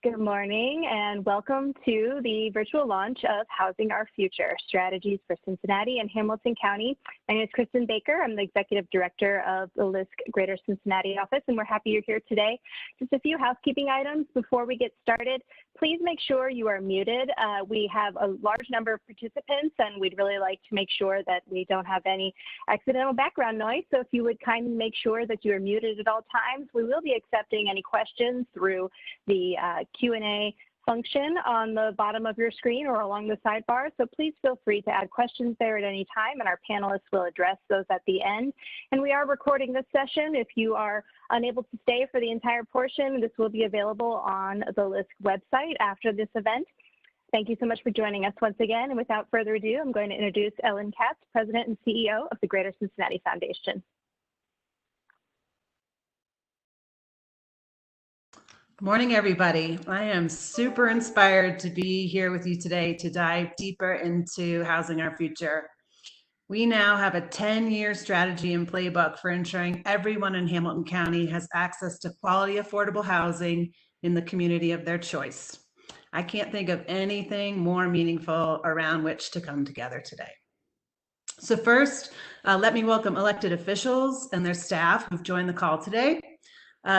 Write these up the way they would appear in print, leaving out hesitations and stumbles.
Good morning and welcome to the virtual launch of Housing Our Future, Strategies for Cincinnati and Hamilton County. My name is Kristen Baker. I'm the Executive Director of the LISC Greater Cincinnati office, and we're happy you're here today. Just a few housekeeping items before we get started. Please make sure you are muted. We have a large number of participants, and we'd really like to make sure that we don't have any accidental background noise. So if you would kindly make sure that you are muted at all times. We will be accepting any questions through the Q&A function on the bottom of your screen or along the sidebar. So please feel free to add questions there at any time, and our panelists will address those at the end. And we are recording this session. If you are unable to stay for the entire portion, this will be available on the LISC website after this event. Thank you so much for joining us once again. And without further ado, I'm going to introduce Ellen Katz, President and CEO of the Greater Cincinnati Foundation. Good morning, everybody. I am super inspired to be here with you today to dive deeper into Housing Our Future. We now have a 10-year strategy and playbook for ensuring everyone in Hamilton County has access to quality, affordable housing in the community of their choice. I can't think of anything more meaningful around which to come together today. So first, let me welcome elected officials and their staff who've joined the call today.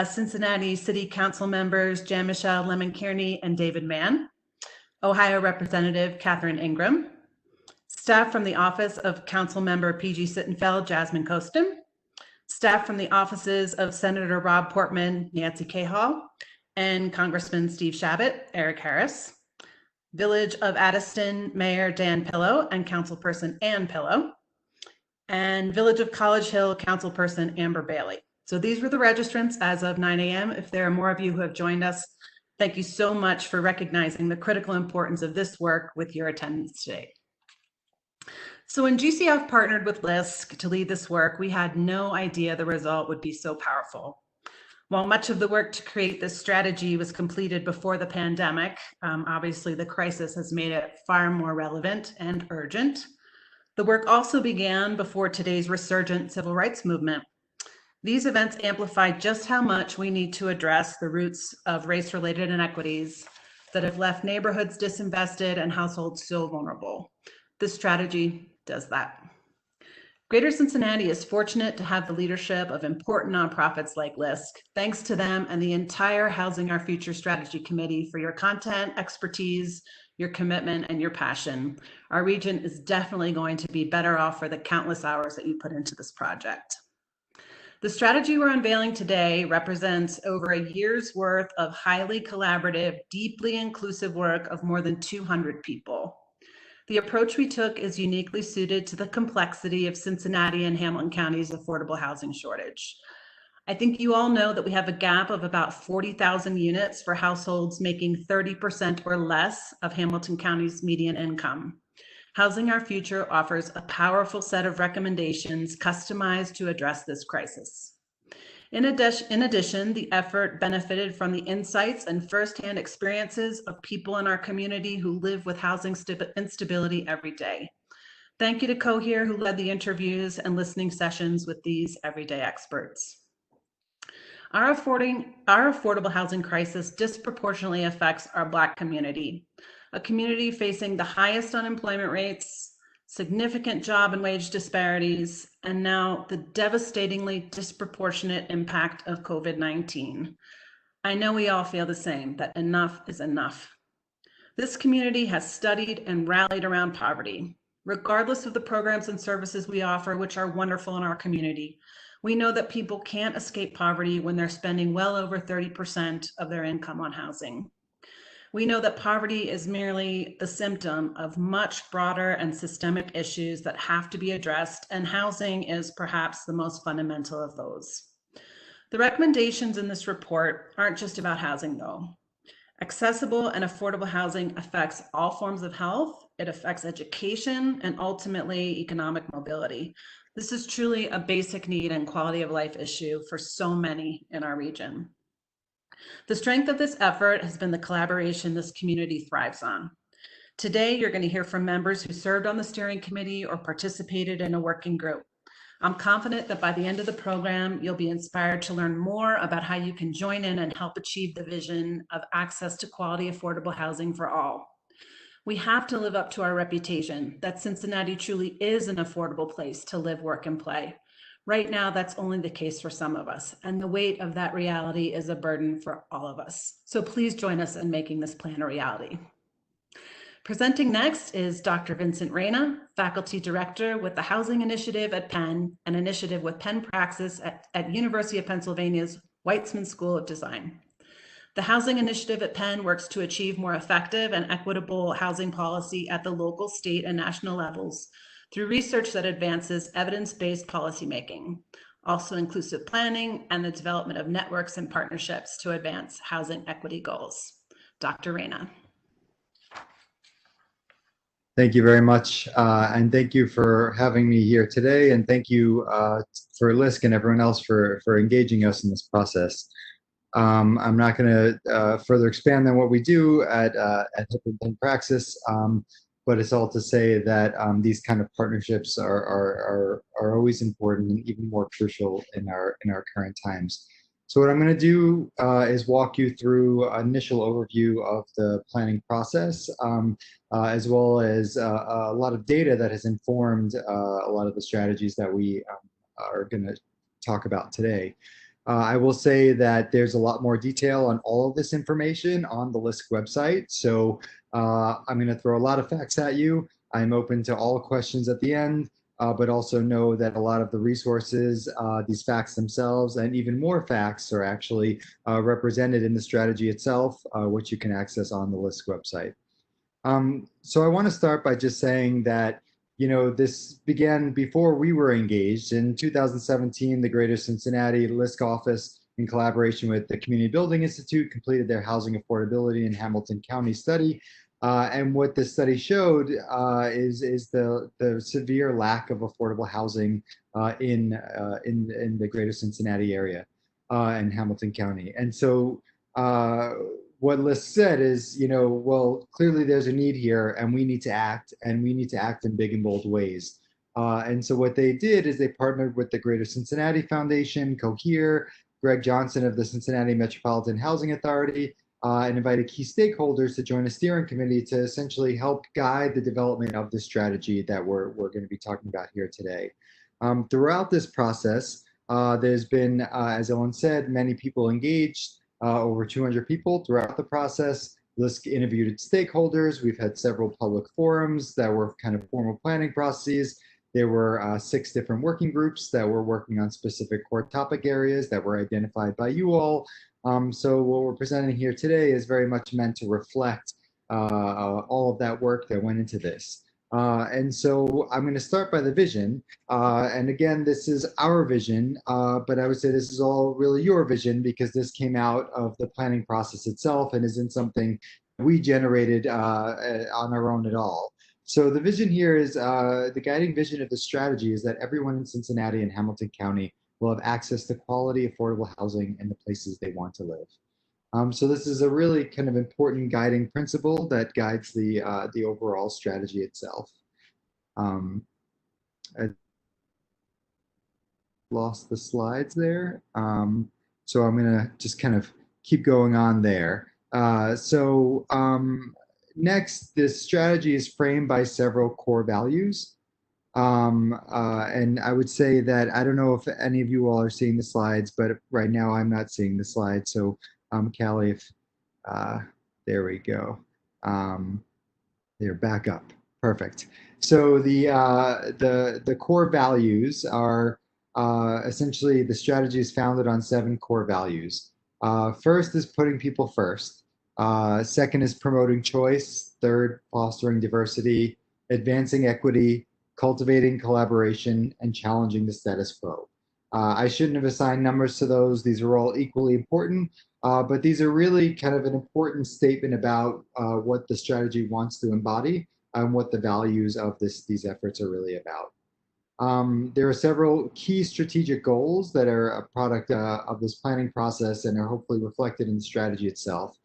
Cincinnati City Council members Jan-Michelle Lemon-Kearney and David Mann, Ohio Representative Catherine Ingram, staff from the Office of Council Member P.G. Sittenfeld, Jasmine Costin, staff from the offices of Senator Rob Portman, Nancy Cahall, and Congressman Steve Shabbat, Eric Harris, Village of Addiston Mayor Dan Pillow and Councilperson Ann Pillow, and Village of College Hill Councilperson Amber Bailey. So these were the registrants as of 9 a.m. If there are more of you who have joined us, thank you so much for recognizing the critical importance of this work with your attendance today. So when GCF partnered with LISC to lead this work, we had no idea the result would be so powerful. While much of the work to create this strategy was completed before the pandemic, obviously the crisis has made it far more relevant and urgent. The work also began before today's resurgent civil rights movement. These events amplify just how much we need to address the roots of race-related inequities that have left neighborhoods disinvested and households so vulnerable. This strategy does that. Greater Cincinnati is fortunate to have the leadership of important nonprofits like LISC. Thanks to them and the entire Housing Our Future Strategy Committee for your content, expertise, your commitment, and your passion. Our region is definitely going to be better off for the countless hours that you put into this project. The strategy we're unveiling today represents over a year's worth of highly collaborative, deeply inclusive work of more than 200 people. The approach we took is uniquely suited to the complexity of Cincinnati and Hamilton County's affordable housing shortage. I think you all know that we have a gap of about 40,000 units for households making 30% or less of Hamilton County's median income. Housing Our Future offers a powerful set of recommendations customized to address this crisis. In addition, the effort benefited from the insights and firsthand experiences of people in our community who live with housing instability every day. Thank you to Cohere, who led the interviews and listening sessions with these everyday experts. Our affordable housing crisis disproportionately affects our Black community, a community facing the highest unemployment rates, significant job and wage disparities, and now the devastatingly disproportionate impact of COVID-19. I know we all feel the same, that enough is enough. This community has studied and rallied around poverty. Regardless of the programs and services we offer, which are wonderful in our community, we know that people can't escape poverty when they're spending well over 30% of their income on housing. We know that poverty is merely the symptom of much broader and systemic issues that have to be addressed, and housing is perhaps the most fundamental of those. The recommendations in this report aren't just about housing, though. Accessible and affordable housing affects all forms of health, it affects education, and ultimately economic mobility. This is truly a basic need and quality of life issue for so many in our region. The strength of this effort has been the collaboration this community thrives on. Today, you're going to hear from members who served on the steering committee or participated in a working group. I'm confident that by the end of the program, you'll be inspired to learn more about how you can join in and help achieve the vision of access to quality, affordable housing for all. We have to live up to our reputation that Cincinnati truly is an affordable place to live, work, and play. Right now, that's only the case for some of us, and the weight of that reality is a burden for all of us. So please join us in making this plan a reality. Presenting next is Dr. Vincent Reyna, Faculty Director with the Housing Initiative at Penn, an initiative with Penn Praxis at University of Pennsylvania's Weitzman School of Design. The Housing Initiative at Penn works to achieve more effective and equitable housing policy at the local, state, and national levels through research that advances evidence-based policymaking, also inclusive planning, and the development of networks and partnerships to advance housing equity goals. Dr. Reyna. Thank you very much, and thank you for having me here today, and thank you for LISC and everyone else for engaging us in this process. I'm not going to further expand on what we do at Penn Praxis, but it's all to say that these kind of partnerships are always important and even more crucial in our current times. So what I'm going to do is walk you through an initial overview of the planning process, as well as a lot of data that has informed a lot of the strategies that we are going to talk about today. I will say that there's a lot more detail on all of this information on the LISC website. So I'm going to throw a lot of facts at you. I'm open to all questions at the end, but also know that a lot of the resources, these facts themselves, and even more facts are actually represented in the strategy itself, which you can access on the LISC website. So I want to start by just saying that, you know, this began before we were engaged. In 2017, the Greater Cincinnati LISC office, in collaboration with the Community Building Institute, completed their housing affordability in Hamilton County study. And what this study showed is the severe lack of affordable housing in the Greater Cincinnati area in Hamilton County. And so what LISC said is, you know, well, clearly there's a need here and we need to act, and we need to act in big and bold ways. And so what they did is they partnered with the Greater Cincinnati Foundation, Cohere, Greg Johnson of the Cincinnati Metropolitan Housing Authority, and invited key stakeholders to join a steering committee to essentially help guide the development of this strategy that we're going to be talking about here today. Throughout this process, there's been, as Ellen said, many people engaged. Over 200 people throughout the process. LISC interviewed stakeholders. We've had several public forums that were kind of formal planning processes. There were 6 different working groups that were working on specific core topic areas that were identified by you all. So what we're presenting here today is very much meant to reflect all of that work that went into this. And so I'm going to start by the vision. And again, this is our vision, but I would say this is all really your vision, because this came out of the planning process itself and isn't something we generated on our own at all. So the vision here is, the guiding vision of the strategy is that everyone in Cincinnati and Hamilton County will have access to quality, affordable housing in the places they want to live. So this is a really kind of important guiding principle that guides the overall strategy itself. I lost the slides there, so I'm gonna just kind of keep going on there. Next, this strategy is framed by several core values. And I would say that I don't know if any of you all are seeing the slides, but right now I'm not seeing the slides. So Callie, if there we go. They're back up. Perfect. So the core values are essentially, the strategy is founded on 7 core values. First is putting people first. Second is promoting choice. Third, fostering diversity, advancing equity, cultivating collaboration, and challenging the status quo. I shouldn't have assigned numbers to those. These are all equally important, but these are really kind of an important statement about what the strategy wants to embody and what the values of these efforts are really about. There are several key strategic goals that are a product of this planning process and are hopefully reflected in the strategy itself.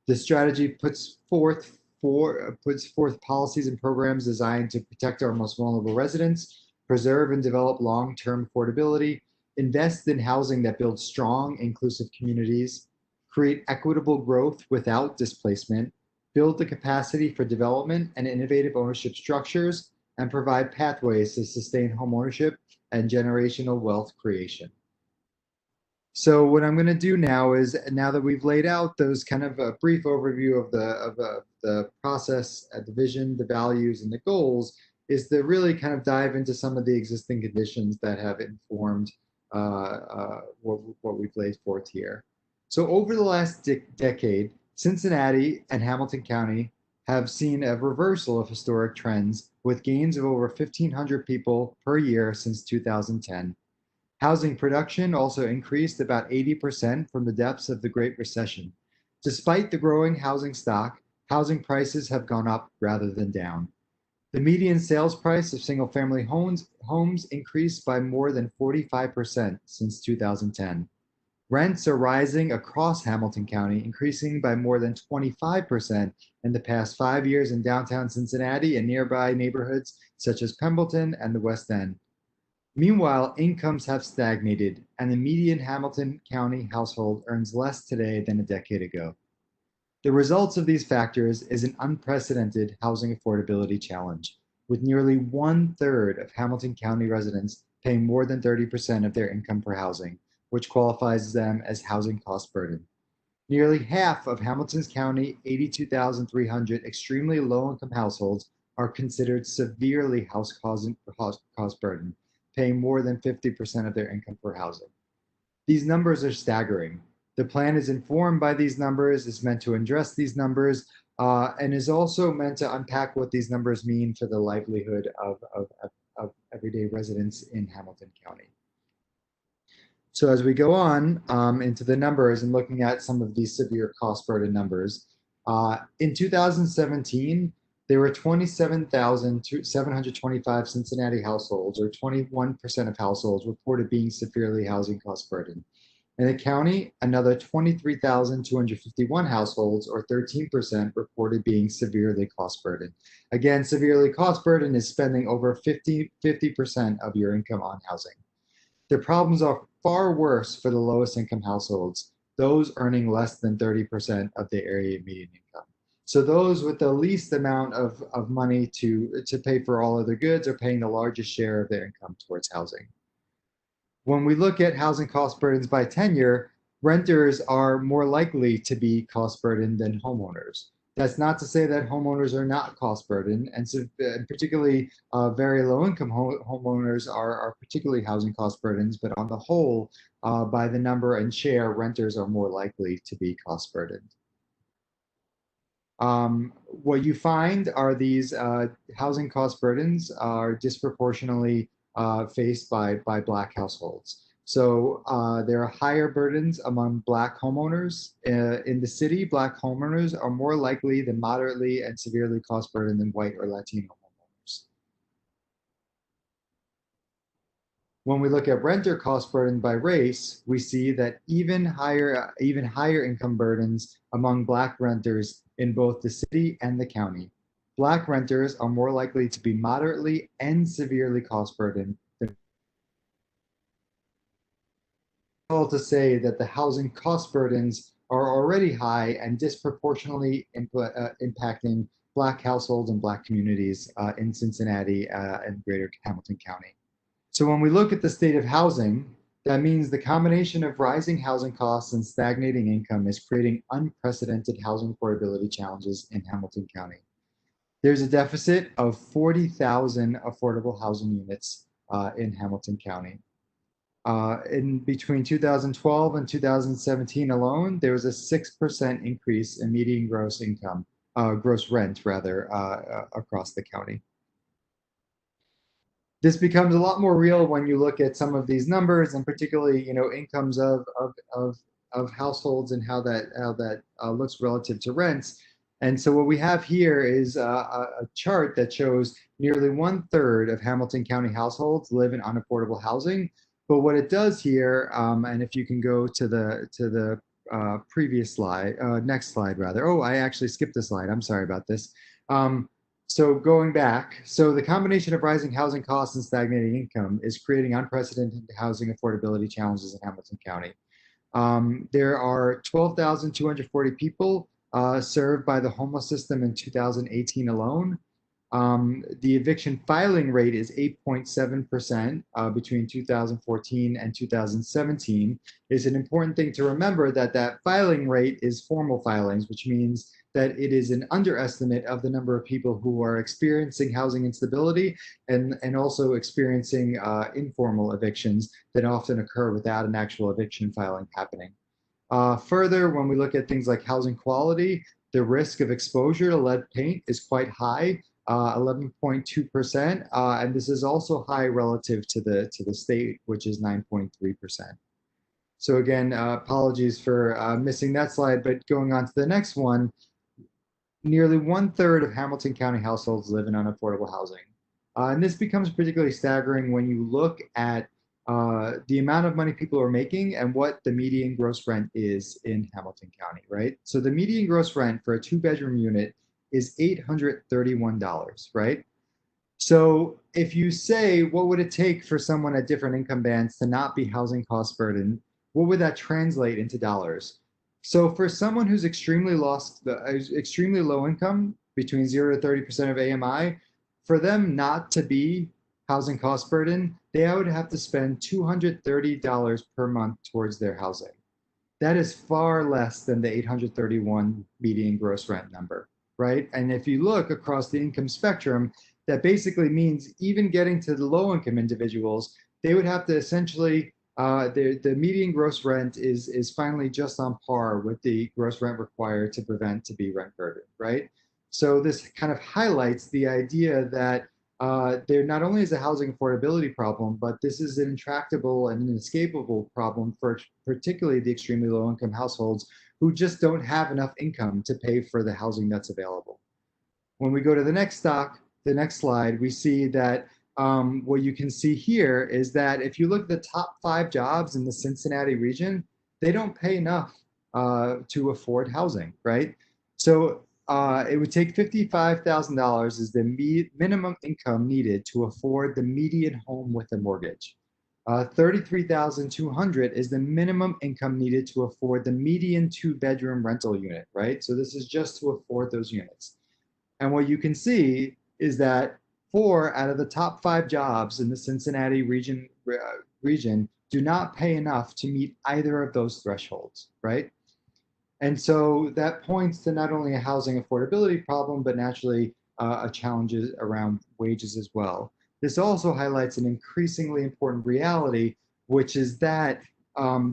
The strategy puts forth policies and programs designed to protect our most vulnerable residents, preserve and develop long-term affordability, invest in housing that builds strong, inclusive communities, create equitable growth without displacement, build the capacity for development and innovative ownership structures, and provide pathways to sustain homeownership and generational wealth creation. So what I'm going to do now is, now that we've laid out those kind of a brief overview of the process, the vision, the values, and the goals, is to really kind of dive into some of the existing conditions that have informed what we've laid forth here. So over the last decade, Cincinnati and Hamilton County have seen a reversal of historic trends with gains of over 1,500 people per year since 2010. Housing production also increased about 80% from the depths of the Great Recession. Despite the growing housing stock, housing prices have gone up rather than down. The median sales price of single-family homes increased by more than 45% since 2010. Rents are rising across Hamilton County, increasing by more than 25% in the past 5 years in downtown Cincinnati and nearby neighborhoods such as Pembleton and the West End. Meanwhile, incomes have stagnated, and the median Hamilton County household earns less today than a decade ago. The results of these factors is an unprecedented housing affordability challenge, with nearly 1/3 of Hamilton County residents paying more than 30% of their income for housing, which qualifies them as housing cost burden. Nearly half of Hamilton County 82,300 extremely low-income households are considered severely house cost burden, paying more than 50% of their income for housing. These numbers are staggering. The plan is informed by these numbers, is meant to address these numbers, and is also meant to unpack what these numbers mean for the livelihood of everyday residents in Hamilton County. So as we go on into the numbers and looking at some of these severe cost burden numbers, in 2017, there were 27,725 Cincinnati households, or 21% of households, reported being severely housing cost burdened. In the county, another 23,251 households, or 13%, reported being severely cost burdened. Again, severely cost burdened is spending over 50% of your income on housing. The problems are far worse for the lowest income households, those earning less than 30% of the area median income. So those with the least amount of money to pay for all other goods are paying the largest share of their income towards housing. When we look at housing cost burdens by tenure, renters are more likely to be cost burdened than homeowners. That's not to say that homeowners are not cost burdened, and so, particularly very low-income homeowners are particularly housing cost burdens, but on the whole, by the number and share, renters are more likely to be cost burdened. What you find are these housing cost burdens are disproportionately faced by Black households. So there are higher burdens among Black homeowners. In the city, Black homeowners are more likely than moderately and severely cost burdened than white or Latino homeowners. When we look at renter cost burden by race, we see that even higher income burdens among Black renters in both the city and the county. Black renters are more likely to be moderately and severely cost burdened than to say that the housing cost burdens are already high and disproportionately impacting Black households and Black communities in Cincinnati and greater Hamilton County. So when we look at the state of housing, that means the combination of rising housing costs and stagnating income is creating unprecedented housing affordability challenges in Hamilton County. There's a deficit of 40,000 affordable housing units in Hamilton County. In between 2012 and 2017 alone, there was a 6% increase in median gross income, gross rent rather, across the county. This becomes a lot more real when you look at some of these numbers, and particularly, incomes of households and how that looks relative to rents. And so what we have here is a chart that shows nearly 1/3 of Hamilton County households live in unaffordable housing. But what it does here, and if you can go to the previous slide, next slide rather. Oh, I actually skipped a slide. I'm sorry about this. So going back, so the combination of rising housing costs and stagnating income is creating unprecedented housing affordability challenges in Hamilton County. There are 12,240 people served by the homeless system in 2018 alone. The eviction filing rate is 8.7% between 2014 and 2017. It's an important thing to remember that that filing rate is formal filings, which means that it is an underestimate of the number of people who are experiencing housing instability and also experiencing informal evictions that often occur without an actual eviction filing happening. Further, when we look at things like housing quality, the risk of exposure to lead paint is quite high, 11.2%, and this is also high relative to the state, which is 9.3%. So again, apologies for missing that slide, but going on to the next one, nearly 1/3 of Hamilton County households live in unaffordable housing. And this becomes particularly staggering when you look at the amount of money people are making and what the median gross rent is in Hamilton County, right? So the median gross rent for a 2-bedroom unit is $831, right? So if you say, what would it take for someone at different income bands to not be housing cost burden, what would that translate into dollars? So for someone who's extremely low income, between 0 to 30% of AMI, for them not to be housing cost burden, they would have to spend $230 per month towards their housing. That is far less than the 831 median gross rent number, right? And if you look across the income spectrum, that basically means even getting to the low income individuals, they would have to essentially, the median gross rent is finally just on par with the gross rent required to prevent to be rent burden, right? So this kind of highlights the idea that there not only is a housing affordability problem, but this is an intractable and inescapable problem for particularly the extremely low income households who just don't have enough income to pay for the housing that's available. When we go to the next slide, we see that what you can see here is that if you look at the top 5 jobs in the Cincinnati region, they don't pay enough to afford housing, right? So it would take $55,000 as the minimum income needed to afford the median home with a mortgage. 33,200 is the minimum income needed to afford the median 2-bedroom rental unit, right? So this is just to afford those units. And what you can see is that 4 out of the top 5 jobs in the Cincinnati region do not pay enough to meet either of those thresholds, right? And so that points to not only a housing affordability problem, but naturally a challenges around wages as well. This also highlights an increasingly important reality, which is that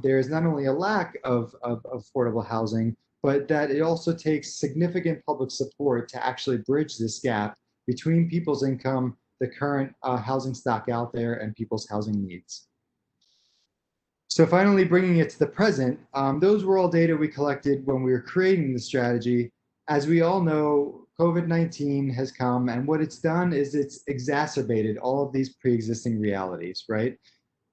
there is not only a lack of affordable housing, but that it also takes significant public support to actually bridge this gap between people's income, the current housing stock out there, and people's housing needs. So finally, bringing it to the present, those were all data we collected when we were creating the strategy. As we all know, COVID-19 has come, and what it's done is it's exacerbated all of these pre-existing realities, right?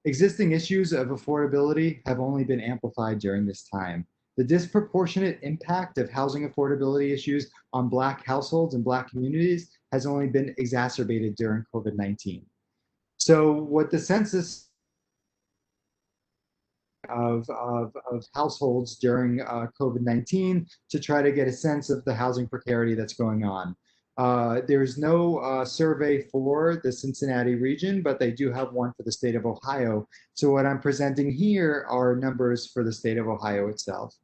Existing issues of affordability have only been amplified during this time. The disproportionate impact of housing affordability issues on Black households and Black communities has only been exacerbated during COVID-19. So what the census of households during COVID-19 to try to get a sense of the housing precarity that's going on. There's no survey for the Cincinnati region, but they do have one for the state of Ohio. So what I'm presenting here are numbers for the state of Ohio itself.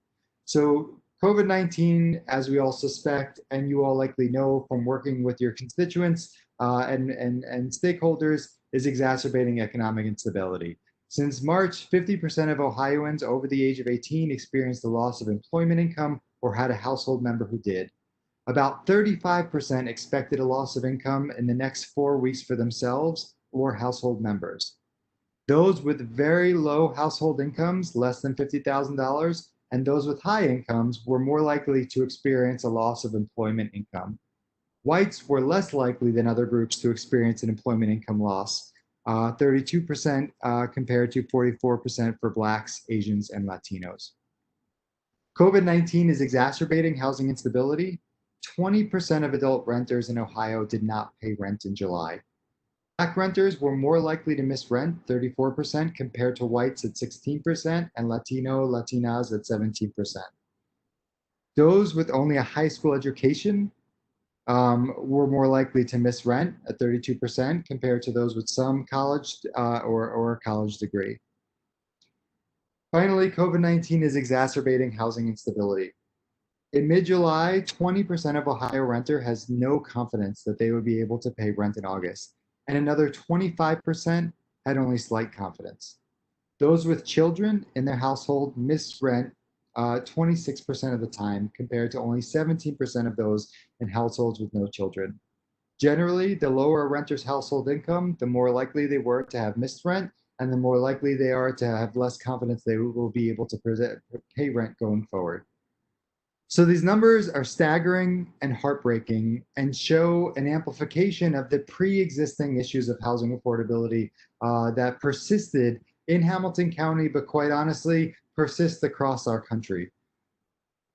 So COVID-19, as we all suspect, and you all likely know from working with your constituents and stakeholders, is exacerbating economic instability. Since March, 50% of Ohioans over the age of 18 experienced the loss of employment income or had a household member who did. About 35% expected a loss of income in the next 4 weeks for themselves or household members. Those with very low household incomes, less than $50,000, and those with high incomes were more likely to experience a loss of employment income. Whites were less likely than other groups to experience an employment income loss, 32% compared to 44% for Blacks, Asians, and Latinos. COVID-19 is exacerbating housing instability. 20% of adult renters in Ohio did not pay rent in July. Black renters were more likely to miss rent, 34%, compared to whites at 16%, and Latinas at 17%. Those with only a high school education were more likely to miss rent at 32%, compared to those with some college or a college degree. Finally, COVID-19 is exacerbating housing instability. In mid-July, 20% of Ohio renter has no confidence that they would be able to pay rent in August, and another 25% had only slight confidence. Those with children in their household missed rent 26% of the time, compared to only 17% of those in households with no children. Generally, the lower a renter's household income, the more likely they were to have missed rent, and the more likely they are to have less confidence they will be able to pay rent going forward. So these numbers are staggering and heartbreaking and show an amplification of the pre-existing issues of housing affordability that persisted in Hamilton County, but quite honestly, persist across our country.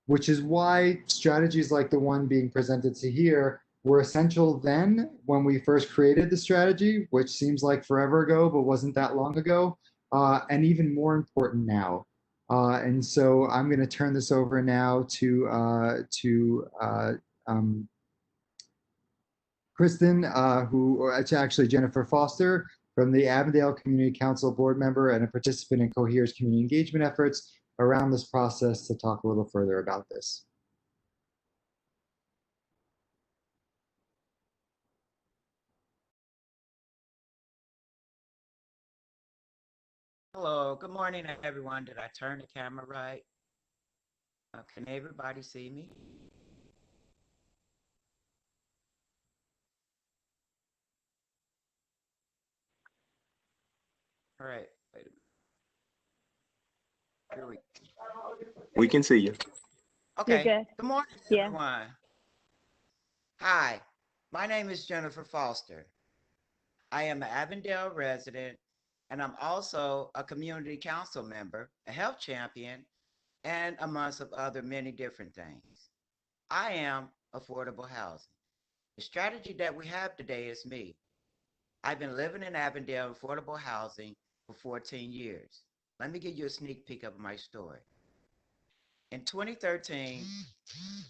Which is why strategies like the one being presented to here were essential then when we first created the strategy, which seems like forever ago, but wasn't that long ago, and even more important now. And so I'm going to turn this over now to Kristen, actually Jennifer Foster from the Avondale Community Council board member and a participant in Cohere's community engagement efforts around this process, to talk a little further about this. Hello, good morning, everyone. Did I turn the camera right? Can everybody see me? All right, wait a minute. Here we We can see you. Okay, You're good. good morning, Yeah. everyone. Hi, my name is Jennifer Foster. I am an Avondale resident, and I'm also a community council member, a health champion, and amongst of other many different things. I am affordable housing. The strategy that we have today is me. I've been living in Avondale affordable housing for 14 years. Let me give you a sneak peek of my story. In 2013,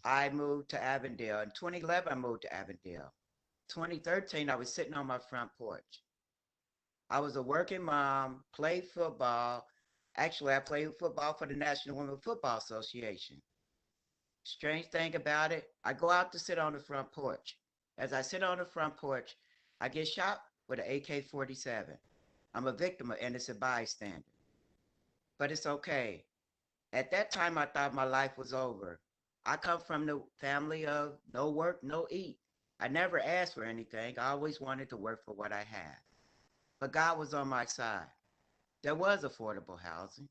I moved to Avondale. In 2011, I moved to Avondale. 2013, I was sitting on my front porch. I was a working mom, played football. Actually, I played football for the National Women's Football Association. Strange thing about it, I go out to sit on the front porch. As I sit on the front porch, I get shot with an AK-47. I'm a victim of innocent bystander. But it's okay. At that time, I thought my life was over. I come from the family of no work, no eat. I never asked for anything. I always wanted to work for what I had. But God was on my side. There was affordable housing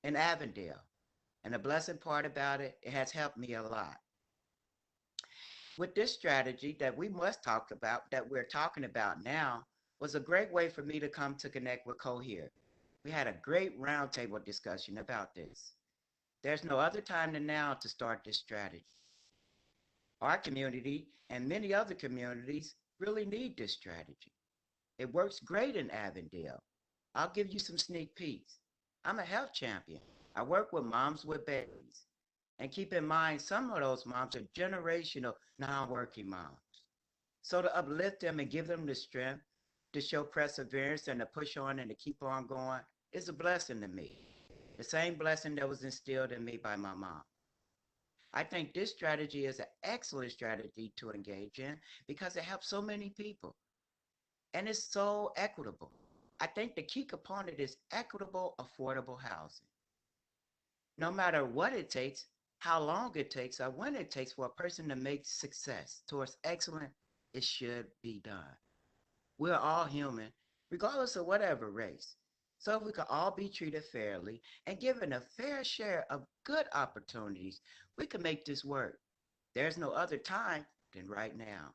in Avondale. And the blessing part about it, it has helped me a lot. With this strategy that we must talk about, that we're talking about now, was a great way for me to come to connect with Cohere. We had a great roundtable discussion about this. There's no other time than now to start this strategy. Our community and many other communities really need this strategy. It works great in Avondale. I'll give you some sneak peeks. I'm a health champion. I work with moms with babies. And keep in mind, some of those moms are generational non-working moms. So to uplift them and give them the strength to show perseverance and to push on and to keep on going is a blessing to me. The same blessing that was instilled in me by my mom. I think this strategy is an excellent strategy to engage in because it helps so many people and it's so equitable. I think the key component is equitable, affordable housing. No matter what it takes, how long it takes, or when it takes for a person to make success towards excellence, it should be done. We're all human, regardless of whatever race. So if we could all be treated fairly and given a fair share of good opportunities, we can make this work. There's no other time than right now.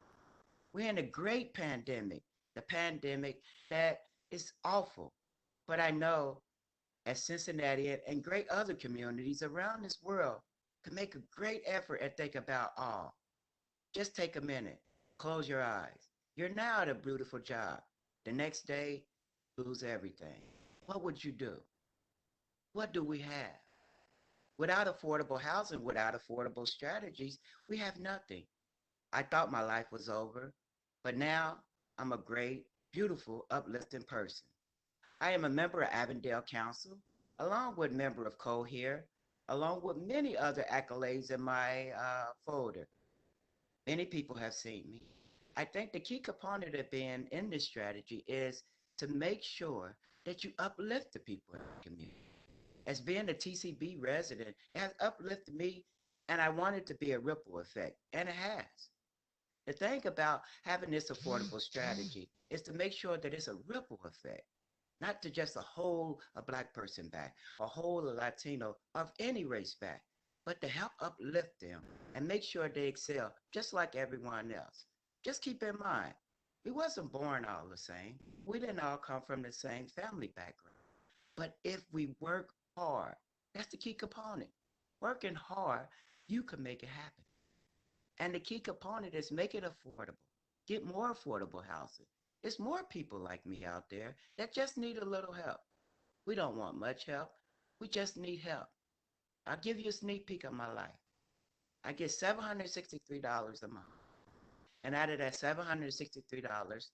We're in a great pandemic, the pandemic that is awful. But I know as Cincinnati and great other communities around this world can make a great effort and think about all. Just take a minute, close your eyes. You're now at a beautiful job. The next day, lose everything. What would you do? What do we have? Without affordable housing, without affordable strategies, we have nothing. I thought my life was over, but now I'm a great, beautiful, uplifting person. I am a member of Avondale Council, along with member of here, along with many other accolades in my folder. Many people have seen me. I think the key component of being in this strategy is to make sure that you uplift the people in the community. As being a TCB resident, it has uplifted me, and I want it to be a ripple effect, and it has. The thing about having this affordable strategy is to make sure that it's a ripple effect, not to just a whole a black person back, a whole a Latino of any race back, but to help uplift them and make sure they excel just like everyone else. Just keep in mind, we wasn't born all the same. We didn't all come from the same family background. But if we work hard, that's the key component. Working hard, you can make it happen. And the key component is make it affordable. Get more affordable housing. There's more people like me out there that just need a little help. We don't want much help. We just need help. I'll give you a sneak peek of my life. I get $763 a month. And out of that $763,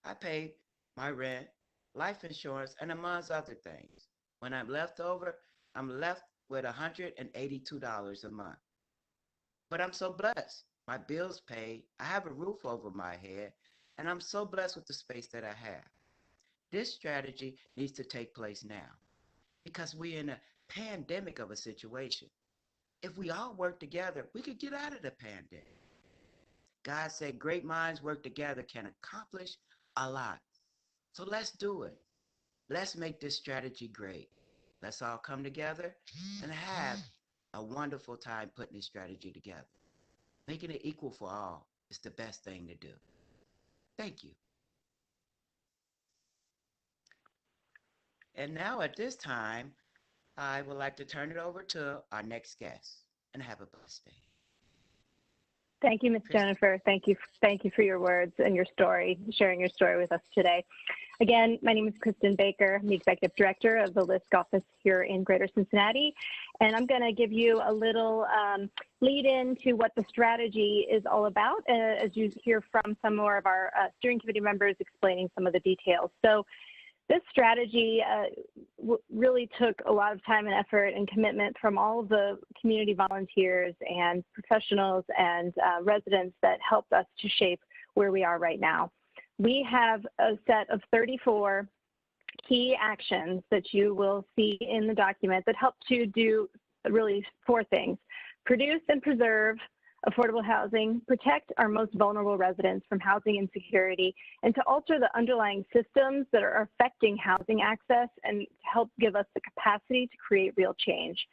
I pay my rent, life insurance, and amongst other things. When I'm left over, I'm left with $182 a month. But I'm so blessed. My bills paid, I have a roof over my head, and I'm so blessed with the space that I have. This strategy needs to take place now because we're in a pandemic of a situation. If we all work together, we could get out of the pandemic. God said great minds work together can accomplish a lot. So let's do it. Let's make this strategy great. Let's all come together and have a wonderful time putting this strategy together. Making it equal for all is the best thing to do. Thank you. And now at this time, I would like to turn it over to our next guest and have a blessed day. Thank you, Ms. Jennifer. Thank you for your words and your story, sharing your story with us today. Again, my name is Kristen Baker. I'm the Executive Director of the LISC office here in Greater Cincinnati. And I'm going to give you a little lead in to what the strategy is all about as you hear from some more of our steering committee members explaining some of the details. So this strategy really took a lot of time and effort and commitment from all of the community volunteers and professionals and residents that helped us to shape where we are right now. We have a set of 34 key actions that you will see in the document that help to do really 4 things: produce and preserve affordable housing, protect our most vulnerable residents from housing insecurity, and to alter the underlying systems that are affecting housing access and help give us the capacity to create real change.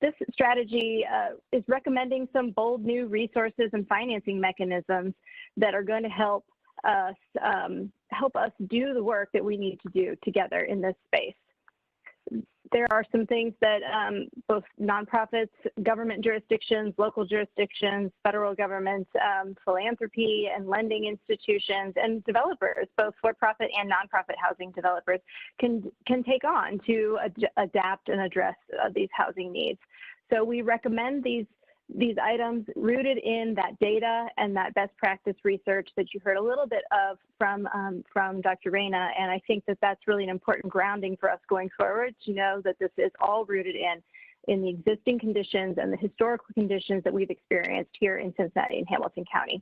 This strategy is recommending some bold new resources and financing mechanisms that are going to help us do the work that we need to do together in this space. There are some things that both nonprofits, government jurisdictions, local jurisdictions, federal governments, philanthropy and lending institutions, and developers, both for-profit and nonprofit housing developers, can take on to adapt and address these housing needs. So we recommend these items rooted in that data and that best practice research that you heard a little bit of from Dr. Reyna. And I think that that's really an important grounding for us going forward to know that this is all rooted in the existing conditions and the historical conditions that we've experienced here in Cincinnati and Hamilton County.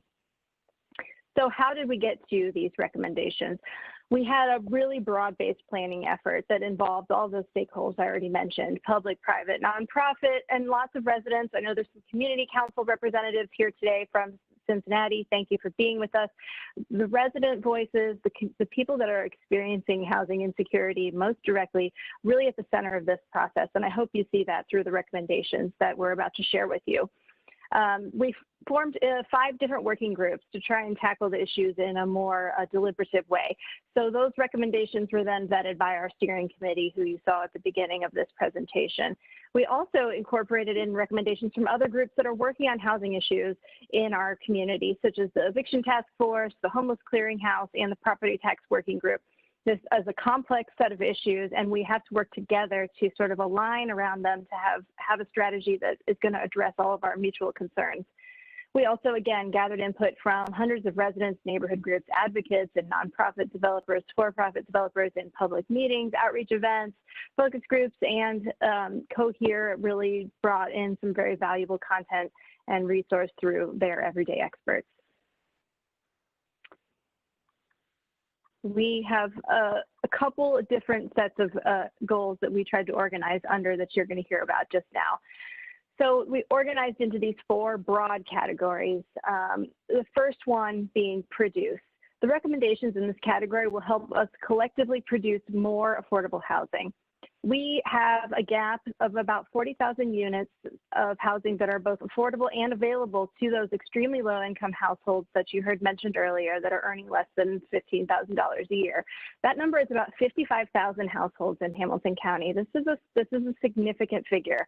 So how did we get to these recommendations? We had a really broad-based planning effort that involved all those stakeholders I already mentioned: public, private, nonprofit, and lots of residents. I know there's some community council representatives here today from Cincinnati. Thank you for being with us. The resident voices, the people that are experiencing housing insecurity most directly, really at the center of this process. And I hope you see that through the recommendations that we're about to share with you. We formed 5 different working groups to try and tackle the issues in a more deliberative way. So those recommendations were then vetted by our steering committee, who you saw at the beginning of this presentation. We also incorporated in recommendations from other groups that are working on housing issues in our community, such as the Eviction Task Force, the Homeless Clearinghouse, and the Property Tax Working Group. This is a complex set of issues, and we have to work together to sort of align around them to have a strategy that is going to address all of our mutual concerns. We also, again, gathered input from hundreds of residents, neighborhood groups, advocates, and nonprofit developers, for-profit developers in public meetings, outreach events, focus groups, and Cohere really brought in some very valuable content and resource through their everyday experts. We have a couple of different sets of goals that we tried to organize under that you're going to hear about just now. So we organized into these 4 broad categories. The first one being produce. The recommendations in this category will help us collectively produce more affordable housing. We have a gap of about 40,000 units of housing that are both affordable and available to those extremely low income households that you heard mentioned earlier that are earning less than $15,000 a year. That number is about 55,000 households in Hamilton County. This is a significant figure.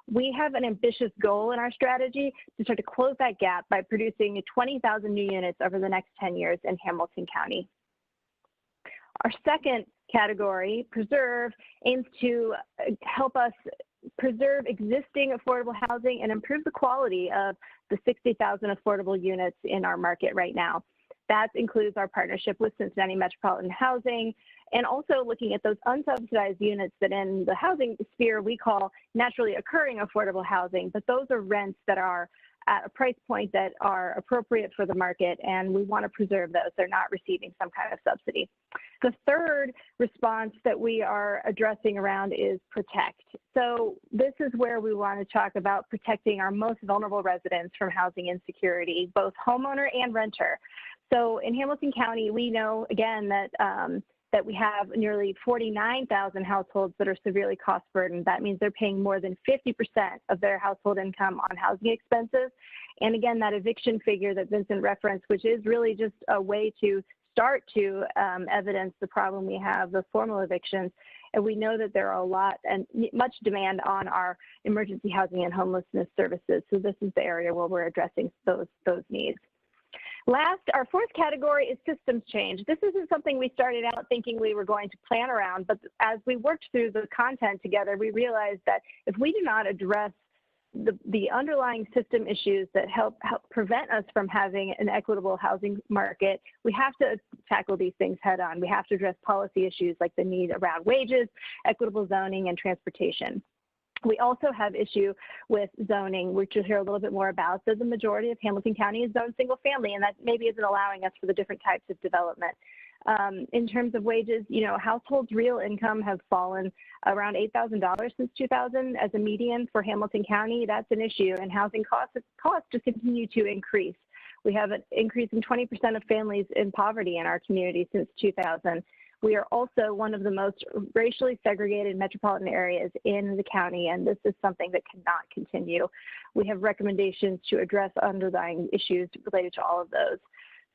We have an ambitious goal in our strategy to start to close that gap by producing 20,000 new units over the next 10 years in Hamilton County. Our second category, preserve, aims to help us preserve existing affordable housing and improve the quality of the 60,000 affordable units in our market right now. That includes our partnership with Cincinnati Metropolitan Housing, and also looking at those unsubsidized units that in the housing sphere we call naturally occurring affordable housing, but those are rents that are at a price point that are appropriate for the market, and we want to preserve those. They're not receiving some kind of subsidy. The third response that we are addressing around is protect. So this is where we want to talk about protecting our most vulnerable residents from housing insecurity, both homeowner and renter. So in Hamilton County, we know, again, that that we have nearly 49,000 households that are severely cost burdened. That means they're paying more than 50% of their household income on housing expenses. And again, that eviction figure that Vincent referenced, which is really just a way to start to evidence the problem we have, the formal evictions. And we know that there are a lot and much demand on our emergency housing and homelessness services. So this is the area where we're addressing those needs. Last, our fourth category is systems change. This isn't something we started out thinking we were going to plan around, but as we worked through the content together, we realized that if we do not address the underlying system issues that help prevent us from having an equitable housing market, we have to tackle these things head on. We have to address policy issues like the need around wages, equitable zoning, and transportation. We also have issue with zoning, which you'll hear a little bit more about. So the majority of Hamilton County is zoned single family, and that maybe isn't allowing us for the different types of development. In terms of wages, you know, households' real income have fallen around $8,000 since 2000 as a median for Hamilton County. That's an issue, and housing costs just continue to increase. We have an increase in 20% of families in poverty in our community since 2000. We are also one of the most racially segregated metropolitan areas in the county, and this is something that cannot continue. We have recommendations to address underlying issues related to all of those.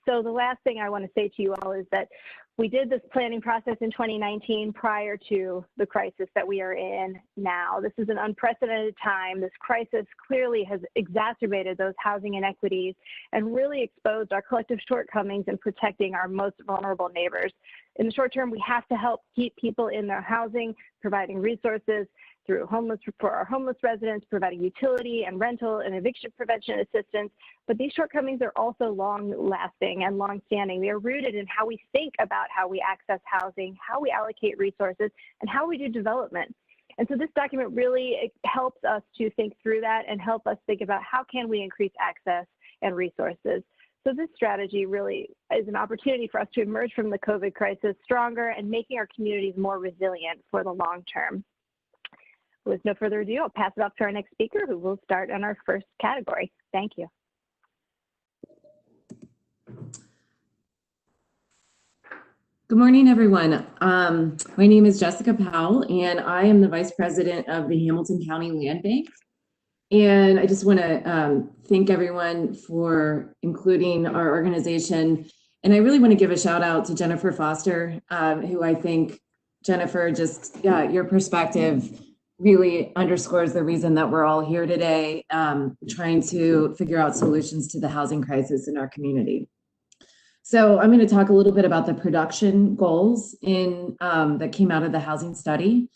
So the last thing I want to say to you all is that we did this planning process in 2019 prior to the crisis that we are in now. This is an unprecedented time. This crisis clearly has exacerbated those housing inequities and really exposed our collective shortcomings in protecting our most vulnerable neighbors. In the short term, we have to help keep people in their housing, providing resources for our homeless residents, providing utility and rental and eviction prevention assistance. But these shortcomings are also long-lasting and long-standing. They are rooted in how we think about how we access housing, how we allocate resources, and how we do development. And so this document really helps us to think through that and help us think about how can we increase access and resources. So this strategy really is an opportunity for us to emerge from the COVID crisis stronger and making our communities more resilient for the long term. With no further ado, I'll pass it off to our next speaker, who will start on our first category. Thank you. Good morning, everyone. My name is Jessica Powell, and I am the Vice President of the Hamilton County Land Bank. And I just want to thank everyone for including our organization. And I really want to give a shout out to Jennifer Foster, who I think, Jennifer, just your perspective really underscores the reason that we're all here today, trying to figure out solutions to the housing crisis in our community. So I'm going to talk a little bit about the production goals that came out of the housing study.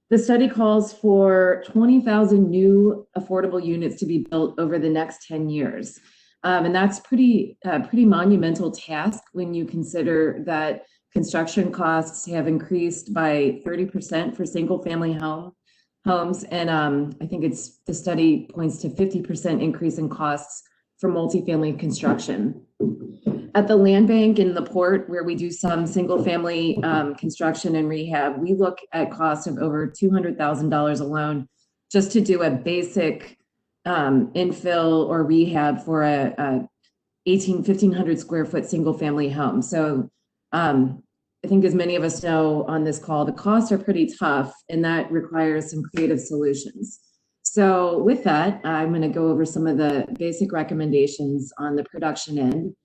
The study calls for 20,000 new affordable units to be built over the next 10 years. And that's pretty monumental task when you consider that construction costs have increased by 30% for single family homes. And I think the study points to 50% increase in costs for multifamily construction. At the land bank in the port, where we do some single family construction and rehab, we look at costs of over $200,000 alone just to do a basic infill or rehab for a 1,500 square foot single family home. So I think, as many of us know on this call, the costs are pretty tough, and that requires some creative solutions. So with that, I'm going to go over some of the basic recommendations on the production end.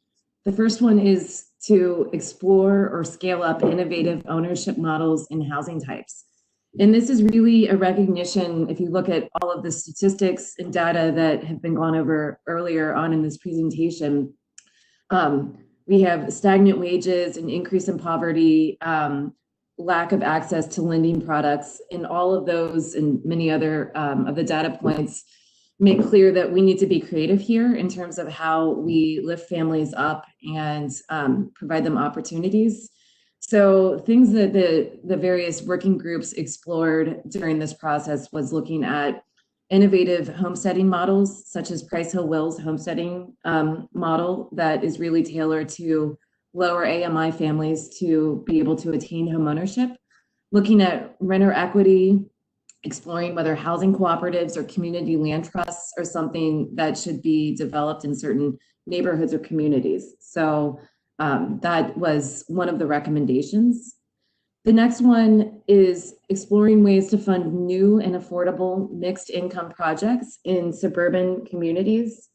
The first one is to explore or scale up innovative ownership models in housing types. And this is really a recognition, if you look at all of the statistics and data that have been gone over earlier on in this presentation, we have stagnant wages, an increase in poverty, lack of access to lending products, and all of those and many other of the data points make clear that we need to be creative here in terms of how we lift families up and provide them opportunities. So things that the various working groups explored during this process was looking at innovative homesteading models, such as Price Hill Will's homesteading model that is really tailored to lower AMI families to be able to attain homeownership. Looking at renter equity, exploring whether housing cooperatives or community land trusts are something that should be developed in certain neighborhoods or communities. So that was one of the recommendations. The next one is exploring ways to fund new and affordable mixed income projects in suburban communities.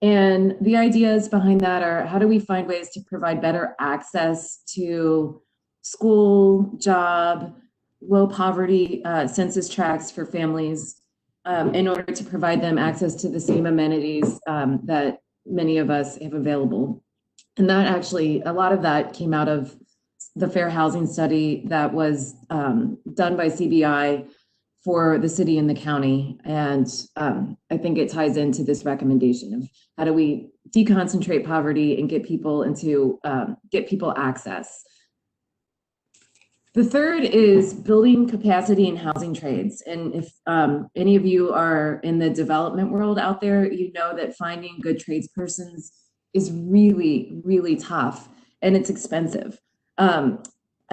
And the ideas behind that are, how do we find ways to provide better access to school, job, low poverty census tracts for families in order to provide them access to the same amenities that many of us have available. And that actually, a lot of that came out of the fair housing study that was done by CBI for the city and the county. And I think it ties into this recommendation of how do we deconcentrate poverty and get people access. The third is building capacity in housing trades. And if any of you are in the development world out there, you know that finding good tradespersons is really, really tough, and it's expensive. I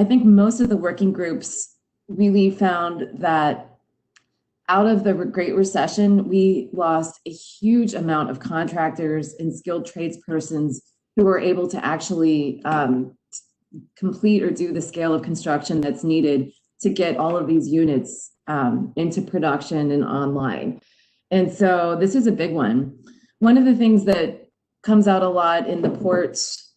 think most of the working groups really found that out of the Great Recession, we lost a huge amount of contractors and skilled tradespersons who were able to actually complete or do the scale of construction that's needed to get all of these units into production and online. And so this is a big one. One of the things that comes out a lot in the ports,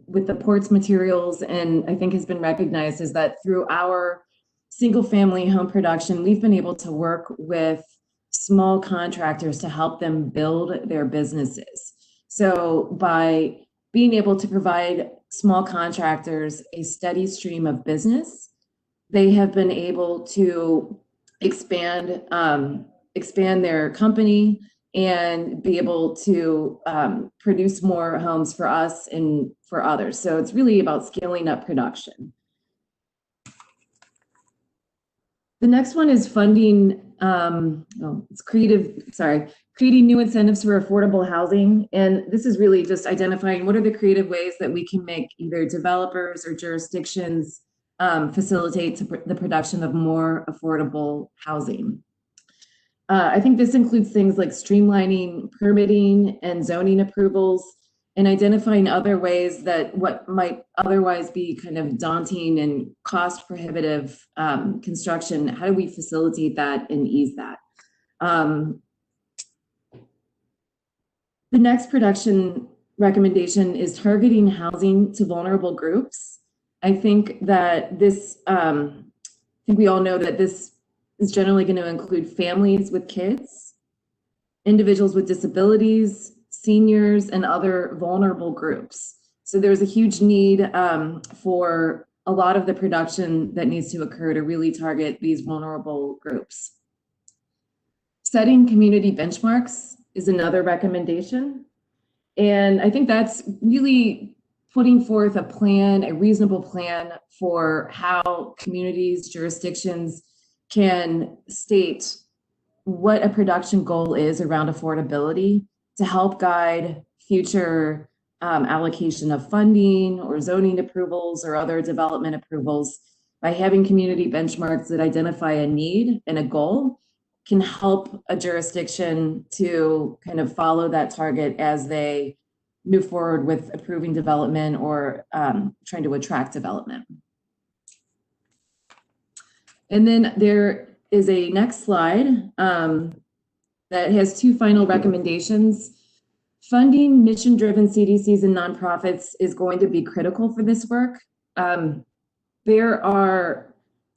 with the ports materials, and I think has been recognized, is that through our single family home production, we've been able to work with small contractors to help them build their businesses. So by being able to provide small contractors a steady stream of business, they have been able to expand their company and be able to produce more homes for us and for others. So it's really about scaling up production. The next one is funding, creating new incentives for affordable housing. And this is really just identifying what are the creative ways that we can make either developers or jurisdictions facilitate the production of more affordable housing. I think this includes things like streamlining permitting and zoning approvals and identifying other ways that what might otherwise be kind of daunting and cost prohibitive construction, how do we facilitate that and ease that? The next production recommendation is targeting housing to vulnerable groups. I think that this, I think we all know that this is generally going to include families with kids, individuals with disabilities, seniors, and other vulnerable groups. So there's a huge need for a lot of the production that needs to occur to really target these vulnerable groups. Setting community benchmarks is another recommendation. And I think that's really putting forth a plan, a reasonable plan for how communities, jurisdictions can state what a production goal is around affordability to help guide future allocation of funding or zoning approvals or other development approvals. By having community benchmarks that identify a need and a goal can help a jurisdiction to kind of follow that target as they move forward with approving development or trying to attract development. And then there is a next slide that has two final recommendations. Funding mission-driven CDCs and nonprofits is going to be critical for this work.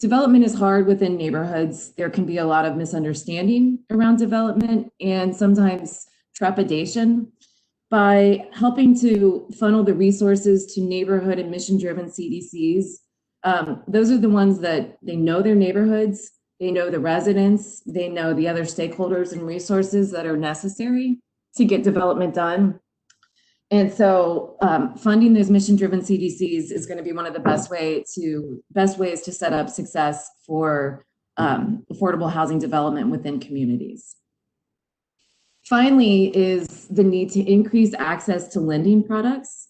Development is hard within neighborhoods. There can be a lot of misunderstanding around development and sometimes trepidation. By helping to funnel the resources to neighborhood and mission-driven CDCs, those are the ones that they know their neighborhoods, they know the residents, they know the other stakeholders and resources that are necessary to get development done. And so funding those mission-driven CDCs is going to be one of the best ways to set up success for affordable housing development within communities. Finally is the need to increase access to lending products.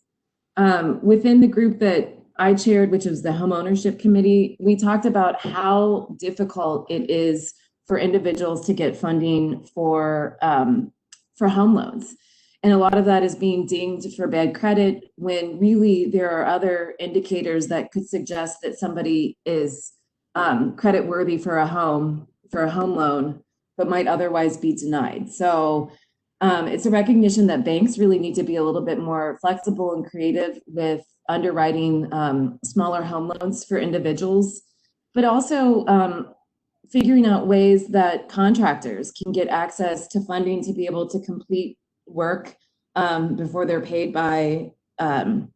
Within the group that I chaired, which was the Home Ownership Committee, we talked about how difficult it is for individuals to get funding for home loans. And a lot of that is being dinged for bad credit when really there are other indicators that could suggest that somebody is credit worthy for a home loan, but might otherwise be denied. So it's a recognition that banks really need to be a little bit more flexible and creative with underwriting smaller home loans for individuals, but also figuring out ways that contractors can get access to funding to be able to complete work before they're paid by the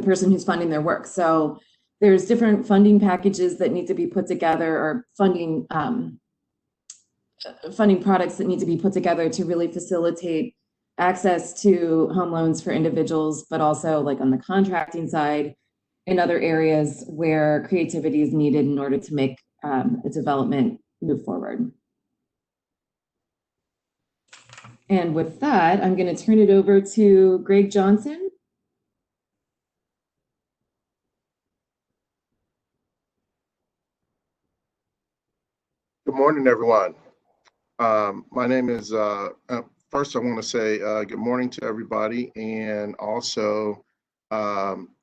person who's funding their work. So there's different funding packages that need to be put together, or funding products that need to be put together to really facilitate access to home loans for individuals, but also like on the contracting side in other areas where creativity is needed in order to make a development move forward. And with that, I'm going to turn it over to Greg Johnson. Good morning, everyone. My name is, first I want to say good morning to everybody, and also